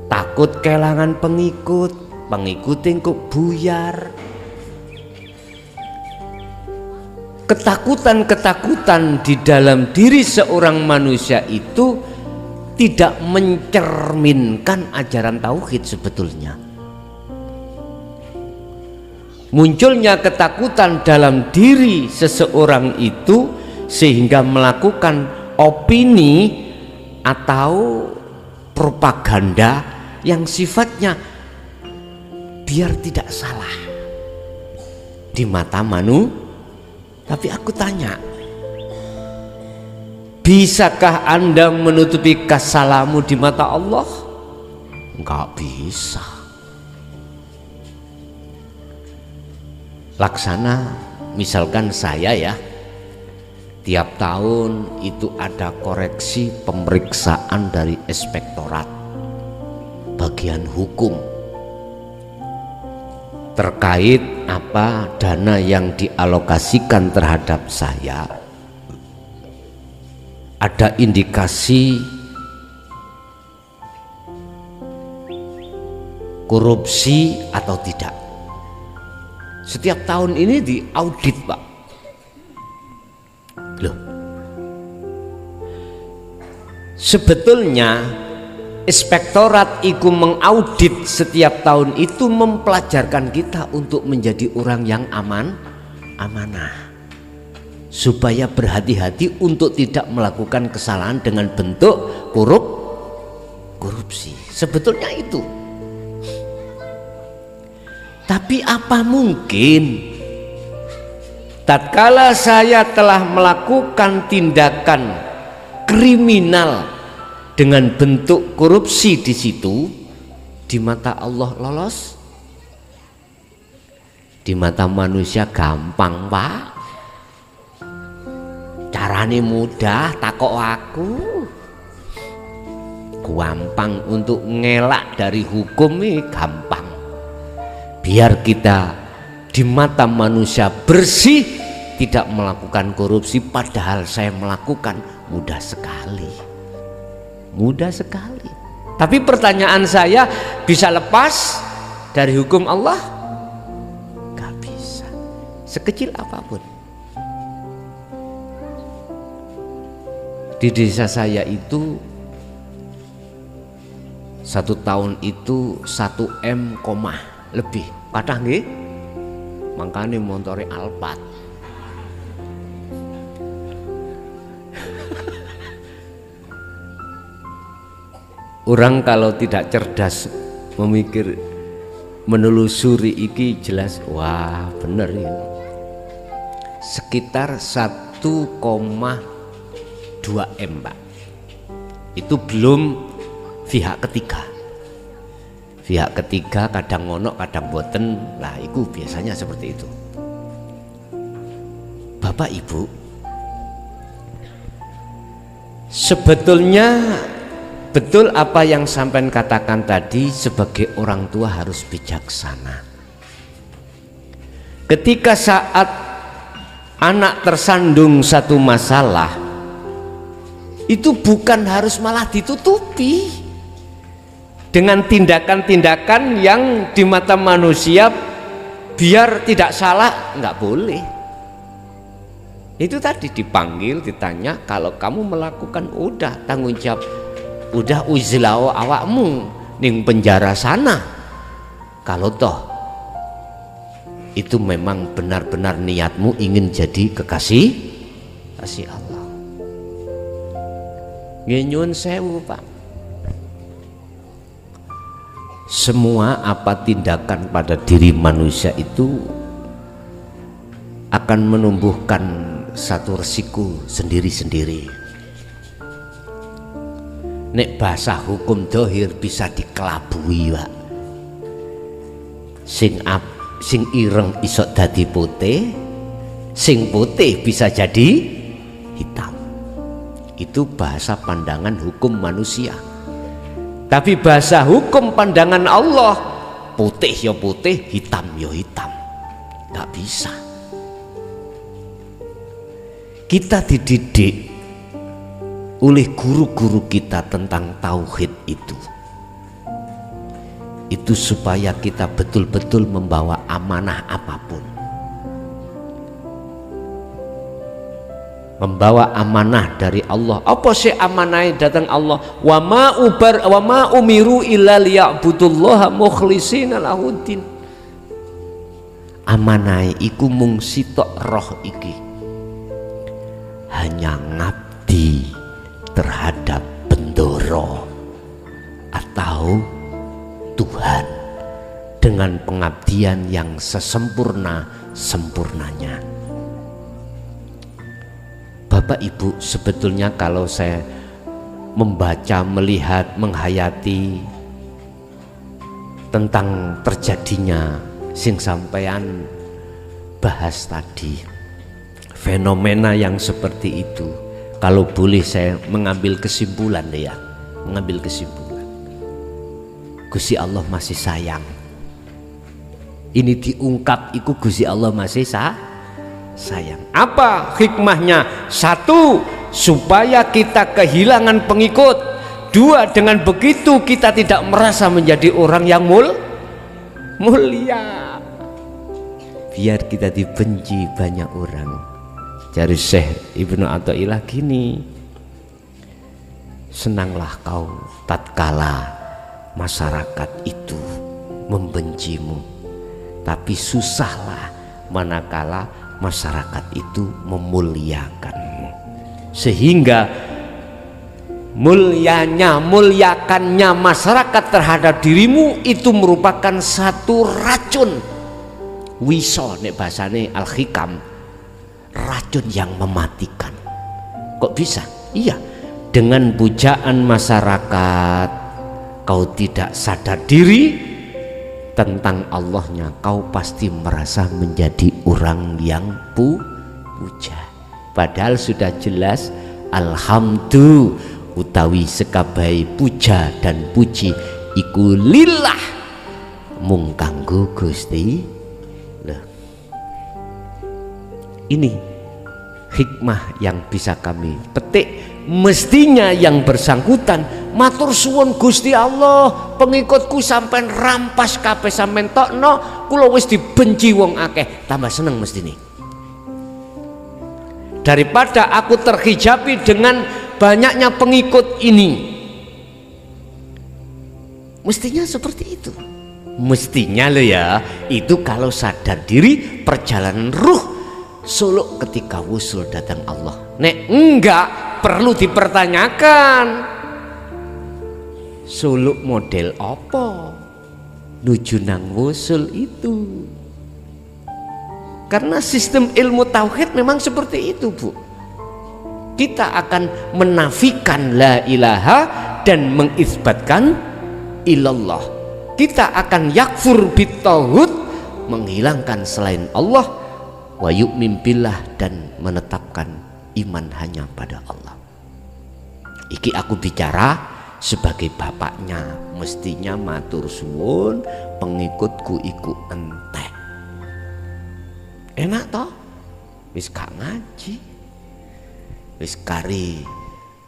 takut kelangan pengikut, kok buyar. Ketakutan-ketakutan di dalam diri seorang manusia itu tidak mencerminkan ajaran tauhid sebetulnya. Munculnya ketakutan dalam diri seseorang itu sehingga melakukan opini atau propaganda yang sifatnya biar tidak salah di mata Tapi aku tanya, bisakah Anda menutupi kesalahanmu di mata Allah? Enggak bisa. Laksana misalkan saya ya, tiap tahun itu ada koreksi pemeriksaan dari inspektorat bagian hukum terkait apa dana yang dialokasikan terhadap saya, ada indikasi korupsi atau tidak. Setiap tahun ini diaudit, Pak. Loh, sebetulnya inspektorat itu mengaudit setiap tahun itu mempelajarkan kita untuk menjadi orang yang amanah, supaya berhati-hati untuk tidak melakukan kesalahan dengan bentuk korupsi. Sebetulnya itu. Tapi apa mungkin tatkala saya telah melakukan tindakan kriminal dengan bentuk korupsi di situ, di mata Allah lolos, di mata manusia gampang, Pak. Carane mudah, takok aku. Gampang untuk ngelak dari hukum ini gampang. Biar kita di mata manusia bersih, tidak melakukan korupsi, padahal saya melakukan, mudah sekali. Tapi pertanyaan saya, bisa lepas dari hukum Allah? Gak bisa, sekecil apapun. Di desa saya itu 1 tahun itu 1 M lebih, kathah nggih, mangkane montore Alphard. Orang kalau tidak cerdas memikir, menelusuri iki jelas, wah bener ya. Sekitar 1,2 M, Pak. Itu belum pihak ketiga. Pihak ketiga kadang ngono kadang boten, lah itu biasanya seperti itu. Bapak Ibu, sebetulnya betul apa yang sampean katakan tadi, sebagai orang tua harus bijaksana. Ketika saat anak tersandung satu masalah, itu bukan harus malah ditutupi dengan tindakan-tindakan yang di mata manusia biar tidak salah, nggak boleh. Itu tadi dipanggil, ditanya, kalau kamu melakukan udah tanggung jawab, udah uzlau awakmu ning penjara sana. Kalau toh itu memang benar-benar niatmu ingin jadi kekasih Allah. Nyuwun sewu, Pak. Semua apa tindakan pada diri manusia itu akan menumbuhkan satu resiko sendiri-sendiri. Nek bahasa hukum dohir bisa dikelabui, Pak. Sing ireng isok dadi putih, sing putih bisa jadi hitam. Itu bahasa pandangan hukum manusia. Tapi bahasa hukum pandangan Allah, putih ya putih, hitam ya hitam. Gak bisa. Kita dididik oleh guru-guru kita tentang tauhid itu supaya kita betul-betul membawa amanah apapun, membawa amanah dari Allah. Apa sih amanah datang Allah? Wa ma umiru illa liya'budullaha mukhlishina lahuddin. Amanah iku mung sitok roh iki, hanya ngabdi terhadap bendoro atau Tuhan dengan pengabdian yang sesempurna-sempurnanya. Bapak Ibu, sebetulnya kalau saya membaca, melihat, menghayati tentang terjadinya sing sampean bahas tadi, fenomena yang seperti itu, kalau boleh saya mengambil kesimpulan deh ya, mengambil kesimpulan, Gusti Allah masih sayang. Ini diungkap iku Gusti Allah masih sayang. Apa hikmahnya? Satu, supaya kita kehilangan pengikut. Dua, dengan begitu kita tidak merasa menjadi orang yang mulia. Biar kita dibenci banyak orang. Dari Syekh Ibnu Athaillah gini, senanglah kau tatkala masyarakat itu membencimu, tapi susahlah manakala masyarakat itu memuliakanmu. Sehingga muliakannya masyarakat terhadap dirimu itu merupakan satu racun. Wiso nek bahasane Al-Hikam, racun yang mematikan. Kok bisa? Iya, dengan pujaan masyarakat kau tidak sadar diri tentang Allahnya, kau pasti merasa menjadi orang yang puja. Padahal sudah jelas alhamdulillah utawi sekabai puja dan puji iku lillah mung kanggo Gusti. Loh, ini hikmah yang bisa kami petik. Mestinya yang bersangkutan matur suwun Gusti Allah, pengikutku sampean rampas kabeh sampean tokno, kula wis dibenci wong akeh, tambah seneng mestine. Daripada aku terhijabi dengan banyaknya pengikut ini. Mestinya seperti itu. Mestinya lo ya, itu kalau sadar diri perjalanan ruh suluk ketika wusul datang Allah. Nek enggak, perlu dipertanyakan suluk model apa nuju nang wusul itu. Karena sistem ilmu tauhid memang seperti itu, Bu. Kita akan menafikan la ilaha dan mengisbatkan ilallah. Kita akan yakfur bitauhid, menghilangkan selain Allah, wa yu'min billah, dan menetapkan iman hanya pada Allah. Iki aku bicara sebagai bapaknya, mestinya matur suwun pengikutku iku entek. Enak toh? Wis gak ngaji, wis kari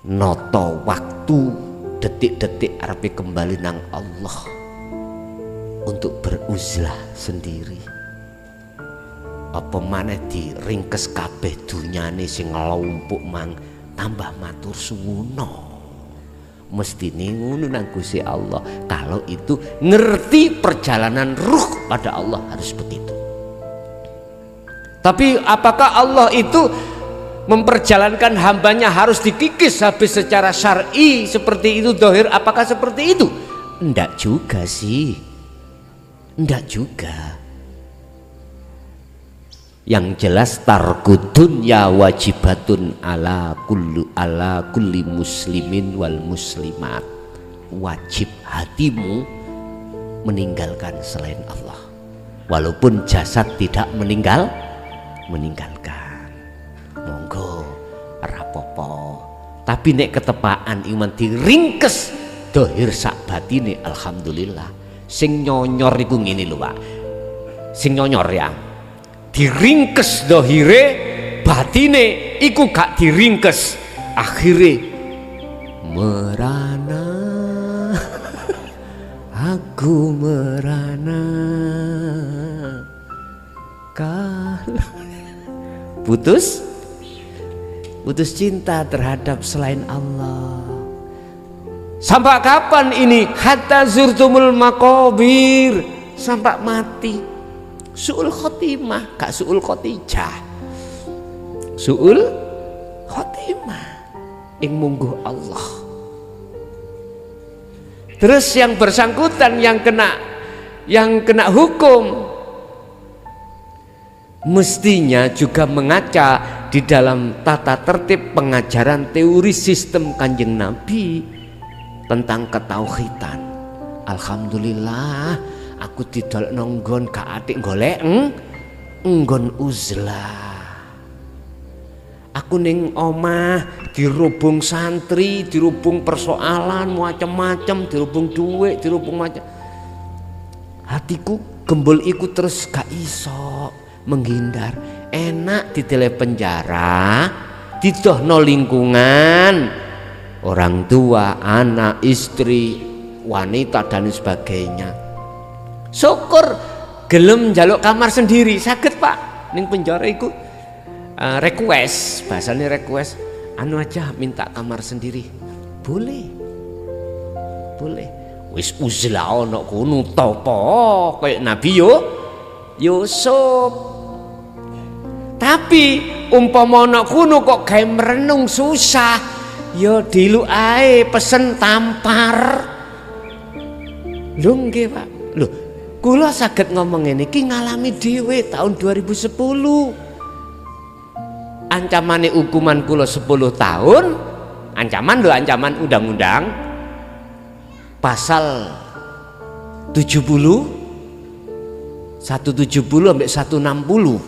noto waktu detik-detik arepe kembali nang Allah untuk beruzlah sendiri. Apa maneh diringkes kabeh dunyane sing nglumpuk mang, tambah matur suwuna. Mestine ngono nang Gusti Allah. Kalau itu ngerti perjalanan ruh pada Allah harus begitu. Tapi apakah Allah itu memperjalankan hambanya harus dikikis habis secara syar'i seperti itu dohir? Apakah seperti itu? Enggak juga sih, enggak juga. Yang jelas tarkud dunya wajibatun ala kulli muslimin wal muslimat. Wajib hatimu meninggalkan selain Allah, walaupun jasad tidak meninggalkan. Monggo rapopo, tapi nek ketepaan iman diringkes dohir sak batine, alhamdulillah. Sing nyonyor iku ngene lho Pak, sing nyonyor ya diringkes dohire, batine iku gak diringkes, akhire merana aku merana kalau putus cinta terhadap selain Allah. Sampai kapan ini? Hatta zurtumul maqabir, sampai mati. Su'ul khotimah, gak su'ul khotijah. Su'ul khotimah ing mungguh Allah. Terus yang bersangkutan yang kena hukum mestinya juga mengaca di dalam tata tertib pengajaran teori sistem Kanjeng Nabi tentang ketauhidan. Alhamdulillah aku tidak nonggon ka atik golek nggon uzlah. Aku ning omah dirubung santri, dirubung persoalan macam-macam, dirubung duit, dirubung macam. Hatiku gembul iku terus gak iso menghindar. Enak di tele penjara, didohno lingkungan, orang tua, anak, istri, wanita dan sebagainya. Syukur gelem njaluk kamar sendiri, saged Pak. Ning penjara iku request, bahasanya request, anu aja minta kamar sendiri, boleh. Wis uzlah ono kono topo kayak Nabi Yusuf. Tapi umpama ono kono kok gawe merenung susah, yo dilu ae pesen tampar. Lho nggih Pak. Lho, kula saged ngomong ngene iki ngalami dhewe tahun 2010. Ancamane hukuman kula 10 tahun, ancaman undang-undang pasal 70 170 sampai 160.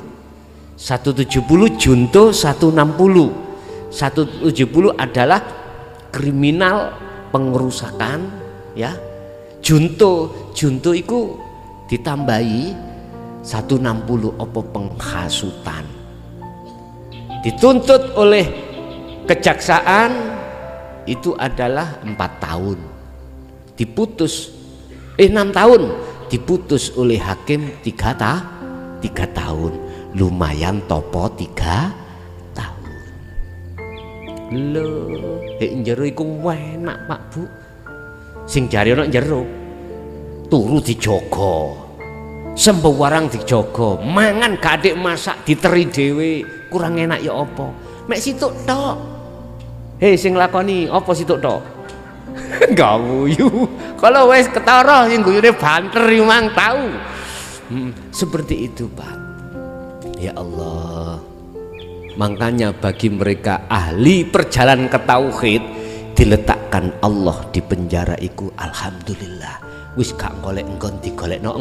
170 junto 160. 170 adalah kriminal pengerusakan ya. Junto iku ditambahi 160 apa penghasutan. Dituntut oleh kejaksaan itu adalah 4 tahun, diputus 6 tahun, diputus oleh hakim 3 tahun. Lumayan topo 3 tahun. Loh, njero iku enak Pak Bu. Sing jare ana njero turu dijogo, sembarang dijogo, mangan gak adik masak diteri dhewe. Kurang enak ya apa? Mek situk tok. Hei sing lakoni apa situk tok? Gak guyu. Kalau wis ketara sing guyune banter mang tahu. Seperti itu Pak. Ya Allah. Makanya bagi mereka ahli perjalanan ke tauhid diletakkan Allah di penjara iku alhamdulillah. Wis gak golek enggon digolekno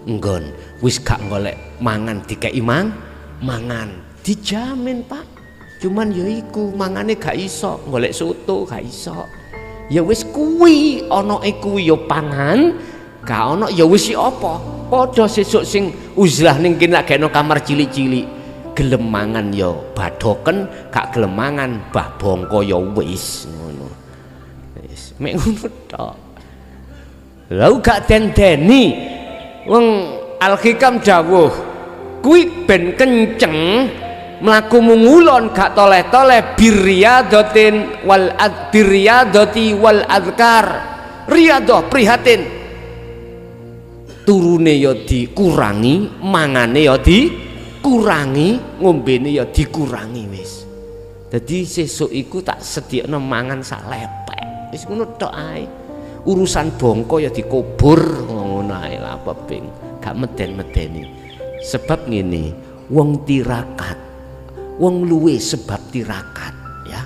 enggon. Wis gak golek mangan dikeki mangan. Dijamin Pak, cuman ya iku mangane gak iso, golek soto gak iso. Ya wis kuwi, ana kuwi ya pangan, gak ana ya wis apa. Padha sesuk sing uzlah ning kene gak ana kamar cilik-cilik, gelem mangan ya badoken, gak gelem mangan bah bongko ya wis ngono. Wis mek ngono tok. Lha gak dendeni wong Al-Hikam dawuh kuwi ben kenceng mlaku mungulon gak toleh-toleh birriyadatin wal adkar. Riyadah prihatin, turune ya dikurangi, mangane ya dikurangi, ngombene ya dikurangi wis. Dadi sesuk iku tak sediakno mangan sak lepek. Wis ngono tok ae. Urusan bongko ya dikubur ngono ae lah peping. Gak meden-medeni. Sebab ngene, wong tirakat, wong luwe sebab tirakat ya,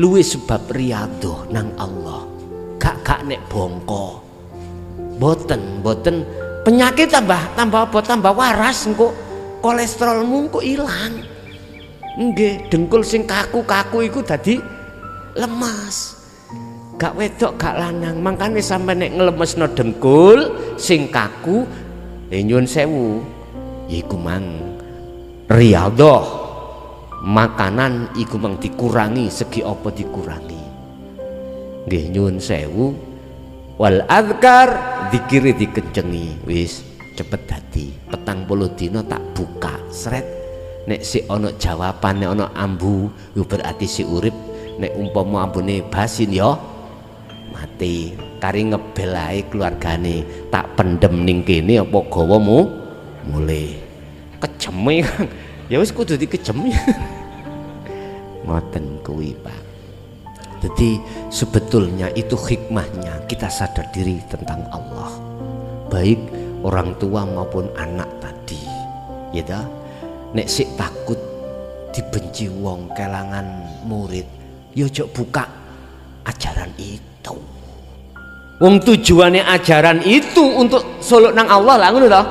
luwe sebab riyadhah nang Allah, gak nek bongko, boten penyakit tambah apa, tambah waras engko kolesterolmu engko ilang. Nggih, dengkul sing kaku-kaku iku dadi lemas. Gak wedok gak lanang, mangkane sampe nek nglemesno dengkul sing kaku, nyuwun sewu, iku mang riyadhah. Makanan iku mang dikurangi, segi apa dikurangi. Nggih nyuwun sewu, wal azkar dikiri dikecengi, wis cepet dadi 40 dina tak buka sret. Nek si ono jawaban, nek ono ambu, yo berarti si urip. Nek umpama ambune basin yo mati. Kari ngebel ae keluargane, tak pendem ning kene apa gawa mulih. Kejeme kan. Ya wis kudu dikejemi. Ngoten kuwi, Pak. Jadi sebetulnya itu hikmahnya kita sadar diri tentang Allah, baik orang tua maupun anak tadi, ya dah. Nek sik takut dibenci wong kelangan murid, yo jok buka ajaran itu. Wong tujuannya ajaran itu untuk suluk nang Allah lah, ngono toh.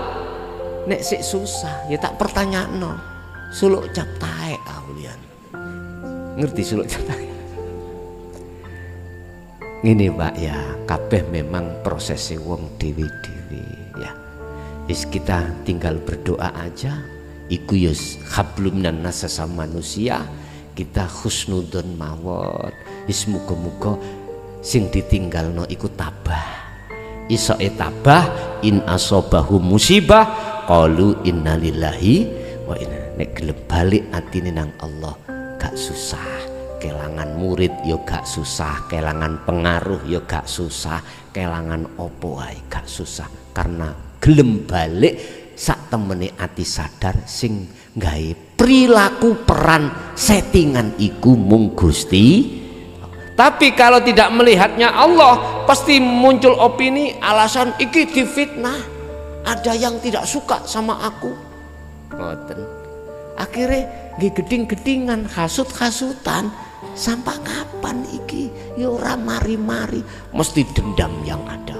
Nek sik susah ya tak pertanyakno, suluk cap tae aulian. Ngerti suluk cap tae? Ngene Pak ya, kabeh memang prosesnya wong dewi-dewi ya. Is kita tinggal berdoa aja. Iku yus hablum minan nas sesama manusia, kita husnudon mawon. Is muga-muga sing ditinggalno iku tabah. Isoke tabah, in asobahu musibah qalu innalillahi wa inna. Nek gelem balik atine nang Allah gak susah. Kelangan murid yo gak susah, kelangan pengaruh yo gak susah, kelangan opo wae gak susah, karena gelem balik sak temene ati sadar sing gawe perilaku peran settingan iku mung Gusti. Tapi kalau tidak melihatnya Allah, pasti muncul opini alasan iki difitnah, ada yang tidak suka sama aku, ngoten. Akhirnya geding-gedingan, hasut-hasutan. Sampai kapan iki? Ya ora mari-mari, mesti dendam yang ada.